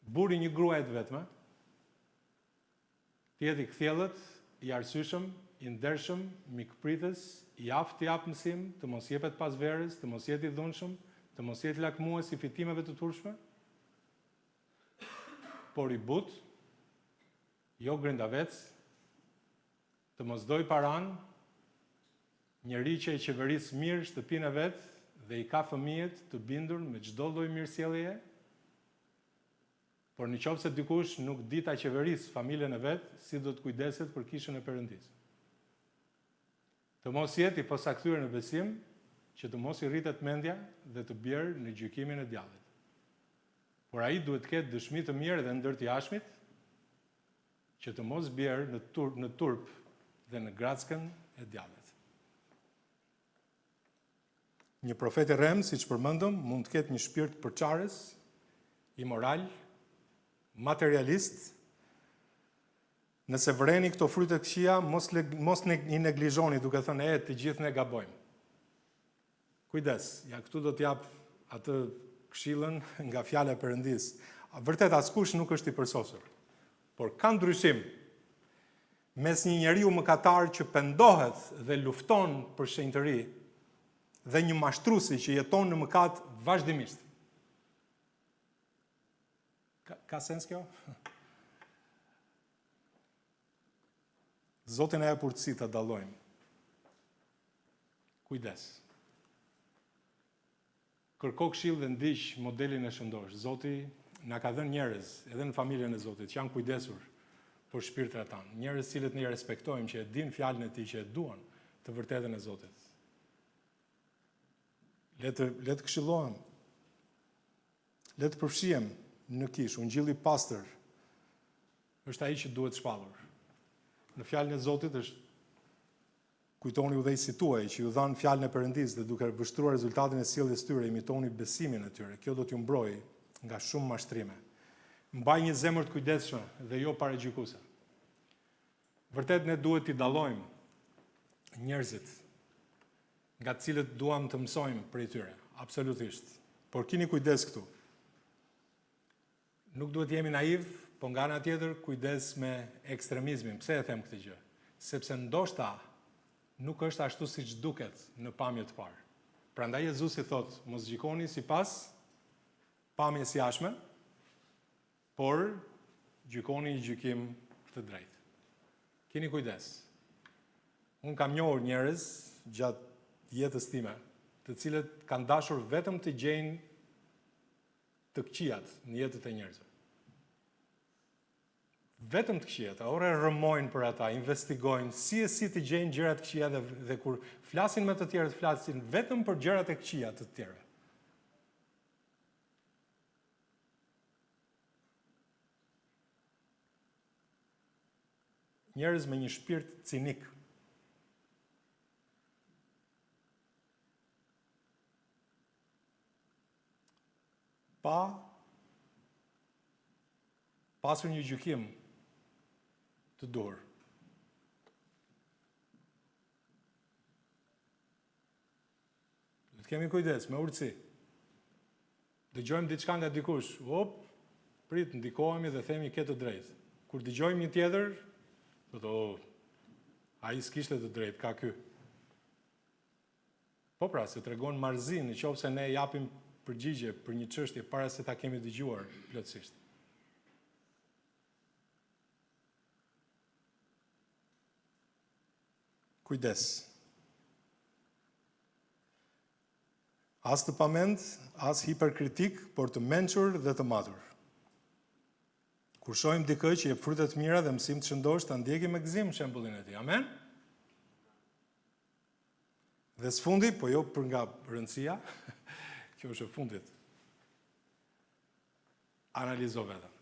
burri një gruaje të vetme, të jetë i kthjellët, i arsyeshëm, i ndershëm, mikpritës, i aftë të jap mësim, të mos jepet pas verës, të mos jetë i dhunshëm, të mos jetë lakmues i fitimeve të turshme, por i butë, jo grendavec, të mos doj paran, njeri që i qeveris mirë shtëpinë e vet dhe i ka fëmijët të bindur me çdo lloj mirësjelljeje, por nëse dikush nuk di ta qeveris familjen e vet, si do të kujdeset për kishën e Perëndisë. Të mos jetë i posakthyer në besim, që të mos i rritet mendja dhe të bjerë në gjykimin e djallit. Por ai duhet të ketë dëshmi të mirë dhe ndër të jashtëmit, që të mos bjerë në turp dhe në grackën e djallit. Një profet i rrem, siç përmendëm, mund të ketë një shpirt përçarës, imoral, materialist. Nëse vreni këto fryte të këqija, mos i neglizhoni duke thënë të gjithë ne gabojmë. Kujdes, ja këtu do t'jap atë këshillën nga fjala e Perëndisë. Vërtet askush nuk është i përsosur. Por ka ndryshim mes një njeriu mëkatar që pendohet dhe lufton për shenjtëri dhe një mashtruesi që jeton në mëkat vazhdimisht. Ka sens kjo? Zoti na jep urtësi ta dallojmë. Kujdes. Kërko këshill dhe ndiq modelin e shëndosh. Zoti na ka dhënë njerëz, edhe në familjen e Zotit, që janë kujdesur për shpirtrat tanë. Njerëz cilët ne i respektojmë, që e dinë fjalën e Tij, që e duan të vërtetën e Zotit. Le të këshillohem. Le të përfshihem në kish. Ungjilli i pastër është ai që duhet shpallur. Në fjalën e Zotit është kujtoni udhëheqësit tuaj që ju dhanë fjalën e Perëndisë dhe duke vështruar rezultatin e sjelljes tyre imitoni besimin e tyre. Kjo do t'ju mbrojë nga shumë mashtrime. Mbaj një zemër të kujdesshme dhe jo paragjykuese. Vërtet ne duhet t'i dallojmë njerëzit nga të cilët duam të mësojmë prej tyre, absolutisht. Por keni kujdes këtu. Nuk duhet jemi naiv, po nga ana tjetër kujdes me ekstremizmin. Pse e them këtë gjë? Sepse ndoshta nuk është ashtu siç duket në pamje të parë. Prandaj Jezusi thot, mos gjikoni sipas pamjes jashtme, por gjykoni një gjykim të drejtë. Keni kujdes. Unë kam njohur njerëz gjatë jetës time, të cilët kanë dashur vetëm të gjejnë të këqijat në jetët e njerëzve. Vetëm të këqijat, ore rëmojnë për ata, investigojnë, si të gjejnë gjërat të këqija dhe kur flasin me të tjerët, flasin vetëm për gjërat e këqija të tjerëve. Njerëz me një shpirt cinik. Pasur një gjykim të duhur. Të kemi kujdes, me urtësi. Dëgjojmë diçka nga dikush, prit, ndikohemi dhe themi ke të drejtë. Kur dëgjojmë një tjetër, ai s'kishte të drejtë, ka ky. Po pra, se tregon marrëzi, nëse ne japim përgjigje për një çështje para se ta kemi dëgjuar plotësisht. Kujdes. As të pamend, as hiperkritik, por të mençur dhe të matur. Kur shohim dikë që jep frutet mira dhe mësim të shëndosh, ta ndjekim me gëzim shembullin e tij. Amen. Dhe s'fundi, po jo për nga rëndësia, kjo është e fundit. Analizo vetëm.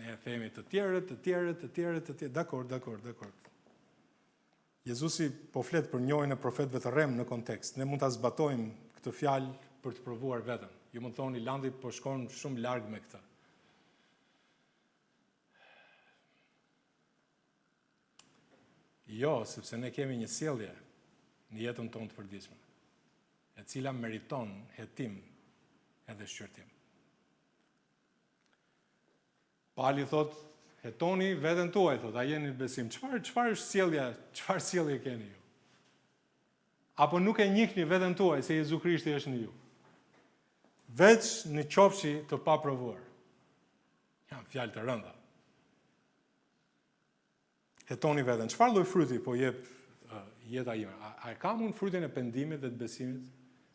Ne themi të tjerët. Dakor. Jezusi po flet për njohjen e profetëve të rrem në kontekst. Ne mund ta zbatojmë këtë fjalë për të provuar vetëm. Ju mund thoni Landi po shkon shumë larg me këtë. Jo, sepse ne kemi një sjellje në jetën tonë të përditshme, e cila meriton hetim edhe shqyrtim. Pali thot, hetoni veten tuaj, thot, a jeni në besim. Çfarë është sjellja, çfarë sjellje keni ju? Apo nuk e njihni veten tuaj se Jezu Krishti është në ju? Veç në qofshi të paprovuar. Janë fjalë të rënda. Hetoni veten. Çfarë lloj fruti po jep jeta ime? A kam unë frutin e pendimit dhe të besimit?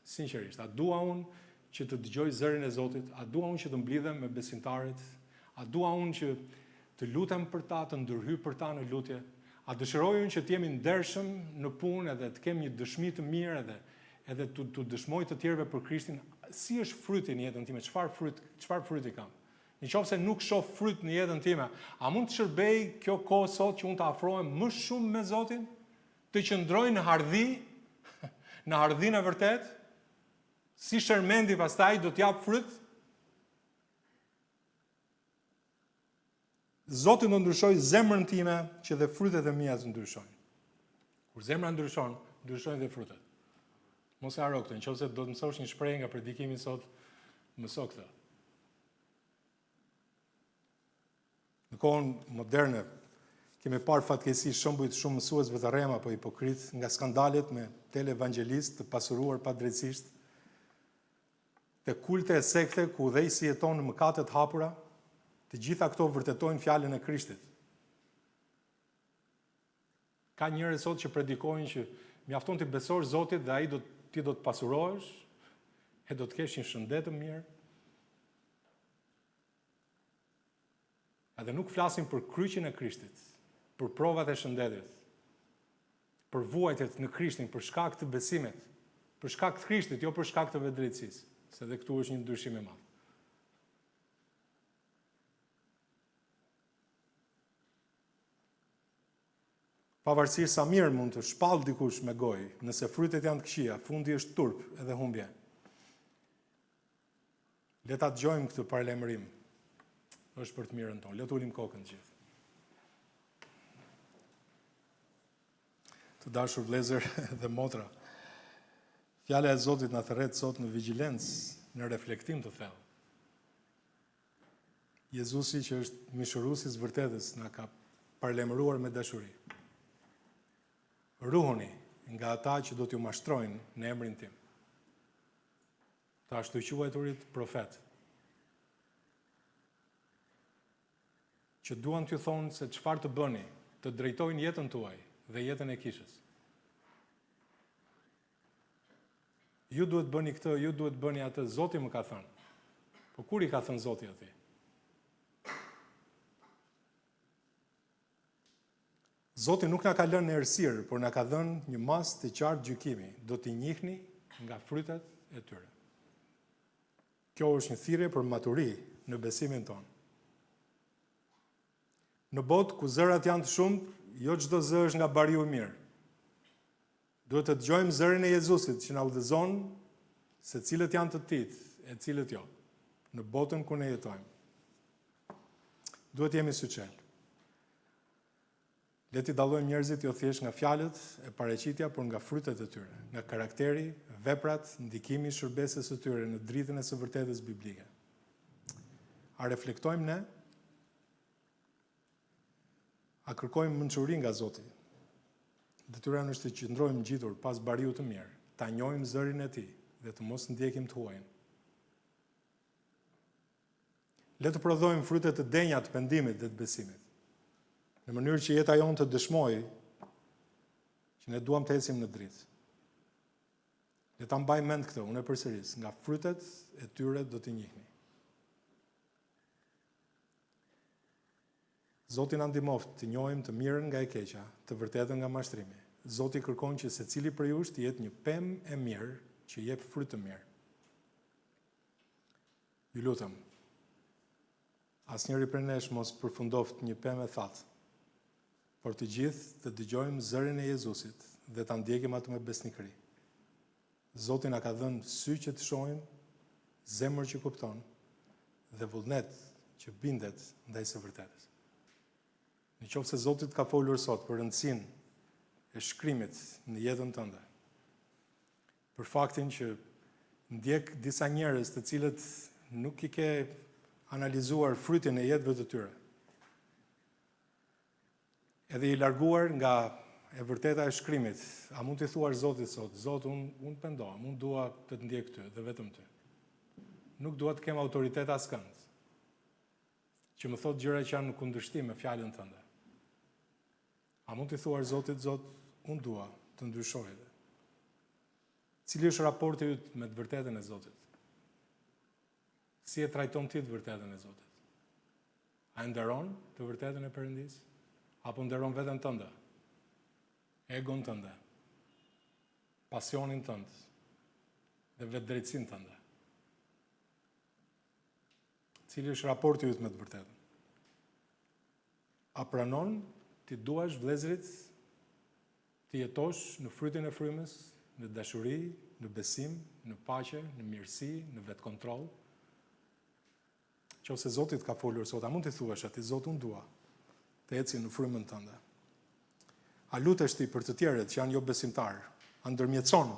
Sinqerisht, a dua unë që të dëgjoj zërin e Zotit? A dua unë që të mblidhem me besimtarët? A dua unë që të lutem për ta, të ndërhyj për ta në lutje? A dëshiroj unë që të jemi ndershëm në punë edhe të kem një dëshmi të mirë edhe të dëshmoj të tjerëve për Krishtin? Si është fryti në jetën time? Çfarë fryti kam? Nëse nuk shoh fryt në jetën time, a mund të shërbej kjo kohë sot që unë të afrohem më shumë me Zotin? Të qëndroj në hardhi, në hardhin e vërtet? Si shërmendi pastaj do t'jap fryt? Zoti do ndryshoj zemrën time që dhe frytet e mia të ndryshojnë. Kur zemra ndryshon, ndryshojnë dhe frytet. Mos e haro këtë, nëse do të mësosh një shprehje nga predikimi sot, mëso këtë. Në kohën moderne, kemi parë fatkeqësi shembuj të shumë mësuesve të rrem apo hipokrit nga skandalet me televangjeliст të pasuruar padrejtisht, te kulte e sekte ku udhëheqësi jeton në mëkate të hapura, të gjitha këto vërtetojnë fjalën e Krishtit. Ka njerëz sot që predikojnë që mjafton të besosh Zotit dhe ai ti do të pasurohesh, e do të kesh një shëndet të mirë. Edhe nuk flasim për kryqin e Krishtit, për provat e shëndetit, për vuajtjet në Krishtin, për shkak të besimit, për shkak të Krishtit, jo për shkak të vetëdrejtësisë, se dhe këtu është një ndryshim i madh. Pavarësisht sa mirë mund të shpall dikush me gojë, nëse frytet janë të këqija, fundi është turp edhe humbje. Le ta dëgjojmë këtë paralajmërim. Është për të mirën tonë. Le të ulim kokën gjithë. Të dashur vëllezër dhe motra, fjala e Zotit na thërret sot në vigjilencë, në reflektim të thellë. Jezusi që është mishëruesi i vërtetës na ka parlemëruar me dashuri. Ruhuni nga ata që do t'ju mashtrojnë në emrin tim. Ta ashtu quajturit profet. Që duan t'ju thonë se çfarë të bëni, të drejtojnë jetën tuaj dhe jetën e kishës. Ju duhet bëni këtë, ju duhet bëni atë, Zoti më ka thënë. Po kur i ka thënë Zoti atij? Zoti nuk na ka lënë në errësirë, por na ka dhënë një mas të qartë gjykimi. Do t'i njihni nga frytet e tyre. Kjo është një thirrje për maturi në besimin tonë. Në botë ku zërat janë të shumtë, jo çdo zë është nga bariu i mirë. Duhet të dëgjojmë zërin e Jezusit që na udhëzon se cilët janë të tit e cilët jo, në botën ku ne jetojmë. Duhet jemi syçel. Le t'i dallojmë njerëzit jo thjesht nga fjalët e paraqitja, por nga frytet e tyre, nga karakteri, veprat, ndikimi i shërbesës së tyre në dritën e së vërtetës biblike. A reflektojmë ne? A kërkojmë mençuri nga Zoti? Detyra është të qëndrojmë ngjitur pas bariut të mirë, ta njohim zërin e tij dhe të mos ndjekim të huajin. Le të prodhojmë frytet të denja të pendimit dhe të besimit. Në mënyrë që jeta jonë të dëshmojë që ne duam të ecim në dritë. Le ta mbaj mend këtë, unë e përsëris, nga frytet e tyre do t'i njihni. Zoti na ndihmoft të njohim të mirën nga e keqja, të vërtetën nga mashtrimi. Zoti kërkon që secili prej jush të jetë një pemë e mirë që jep fryt të mirë. Ju lutem, asnjëri prej nesh mos përfundoft një pemë e thatë, por të gjithë të dëgjojmë zërin e Jezusit dhe ta ndjekim atë me besnikëri. Zoti na ka dhënë sy që të shohim, zemër që kupton dhe vullnet që bindet ndaj së vërtetës. Në qoftë se Zoti të ka folur sot për rëndësinë e shkrimit në jetën tënde, për faktin që ndjek disa njerëz të cilët nuk i ke analizuar frytin e jetëve të tyre, edhe i larguar nga e vërteta e shkrimit, a mund t'i thuar Zotit sot, Zot, unë pendohem, unë dua të të ndjek ty dhe vetëm ty. Nuk dua të kem autoritet askënd, që më thot gjëra që janë në kundërshtim me fjalën tënde. A mund t'i thuar Zotit, Zot, unë dua të ndryshoj edhe. Cili është raporti yt me të vërtetën e Zotit? Si e trajton ti të vërtetën e Zotit? A e nderon të vërtetën e Perëndis? Apo nderon veten tënde, egon tënde, pasionin tënd dhe vetëdrejtësinë tënde? Cili është raporti yt me të vërtetën? A pranon ti duash vëllezërit të jetosh në frytin e frymës, në dashuri, në besim, në paqe, në mirësi, në vetkontroll? Nëse Zoti të ka folur sot, a mund të thuash atë, Zot, unë dua të eci në frymën tënde? A lutesh ti për të tjerët që janë jo besimtarë? A ndërmjetëson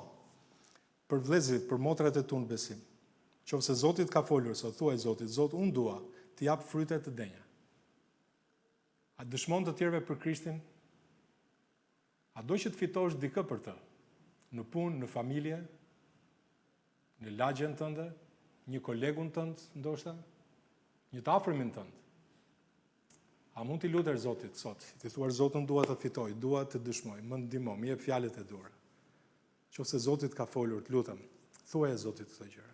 për vëllezërit, për motrat e tu në besim? Nëse Zoti të ka folur sot, thuaj Zotit, Zot, unë dua të jap fryte të denja. A dëshmon të tjerëve për Krishtin? A do që të fitosh dikë për të? Në punë, në familje, në lagjen tënde, një kolegun tënd, ndoshta, një të afërmin tënd? A mund t'i lutesh Zotit sot, t'i thuar Zotën dua të fitoj, dua të dëshmoj, më ndihmo, më jep fjalët e dura. Nëse Zoti ka folur, të lutem, thuaje Zotit këto gjëra.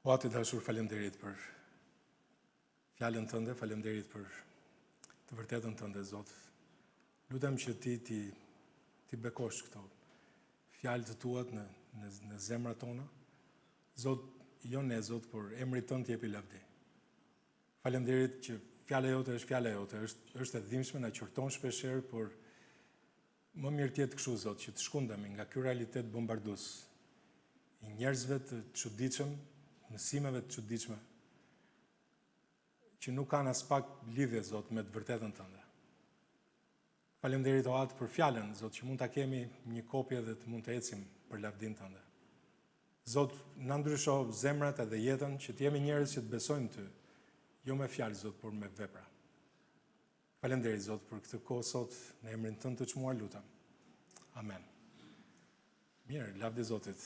O Ati dashur, faleminderit për fjalën tënde, faleminderit për të vërtetën tënde, Zot. Lutem që ti bekosh këto fjalë të tuat në zemrat tona. Zot, jo ne, Zot, por emri tënd t'jepi lavdi. Faleminderit që fjala jote është fjala jote, është e dhimbshme, na qorton shpeshherë, por më mirë të jetë kështu, Zot, që të shkundemi nga ky realitet bombardues i njerëzve të çuditshëm, mësimeve të çuditshme, që nuk kanë as pak lidhje, Zot, me të vërtetën tënde. Faleminderit o Atë për fjalën, Zot, që mund ta kemi një kopje dhe të mund të ecim për lavdin tënde. Zot, na ndrysho zemrat edhe jetën, që të jemi njerëz që të besojmë ty, jo me fjalë, Zot, por me vepra. Faleminderit, Zot, për këtë kohë sot, në emrin tënd të çmuar lutem. Amen. Mirë, lavdi Zotit.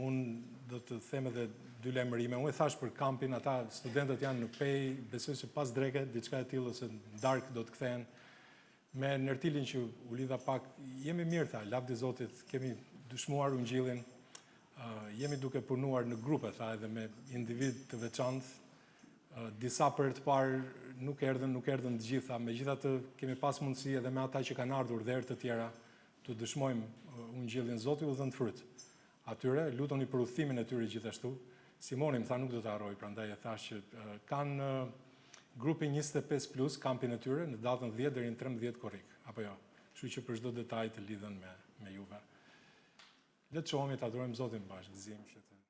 Unë do të them edhe dy lajmërime. Unë e thash për kampin, ata studentët janë në Pej, besoj se pas dreke, diçka e tillë ose në darkë do të kthehen. Me Nertilin që u lidha pak, jemi mirë tha, lavdi Zotit, kemi dëshmuar ungjillin, jemi duke punuar në grupe, tha, edhe me individ të veçantë. Disa për të parë nuk erdhën të gjitha, megjithatë kemi pas mundësi edhe me ata që kanë ardhur dhe herë të tjera të dëshmojmë ungjillin Zotit u dhënë fryt. Atyre lutoni për udhëtimin e tyre gjithashtu. Simoni më tha nuk do të harroj, prandaj e thash që kanë grupi 25+, kampin e tyre në datën 10 deri në 13 korrik, apo jo. Kështu që për çdo detaj të lidhen me juve. Le të shohemi, ta adhurojmë Zotin bashkë, gëzim që të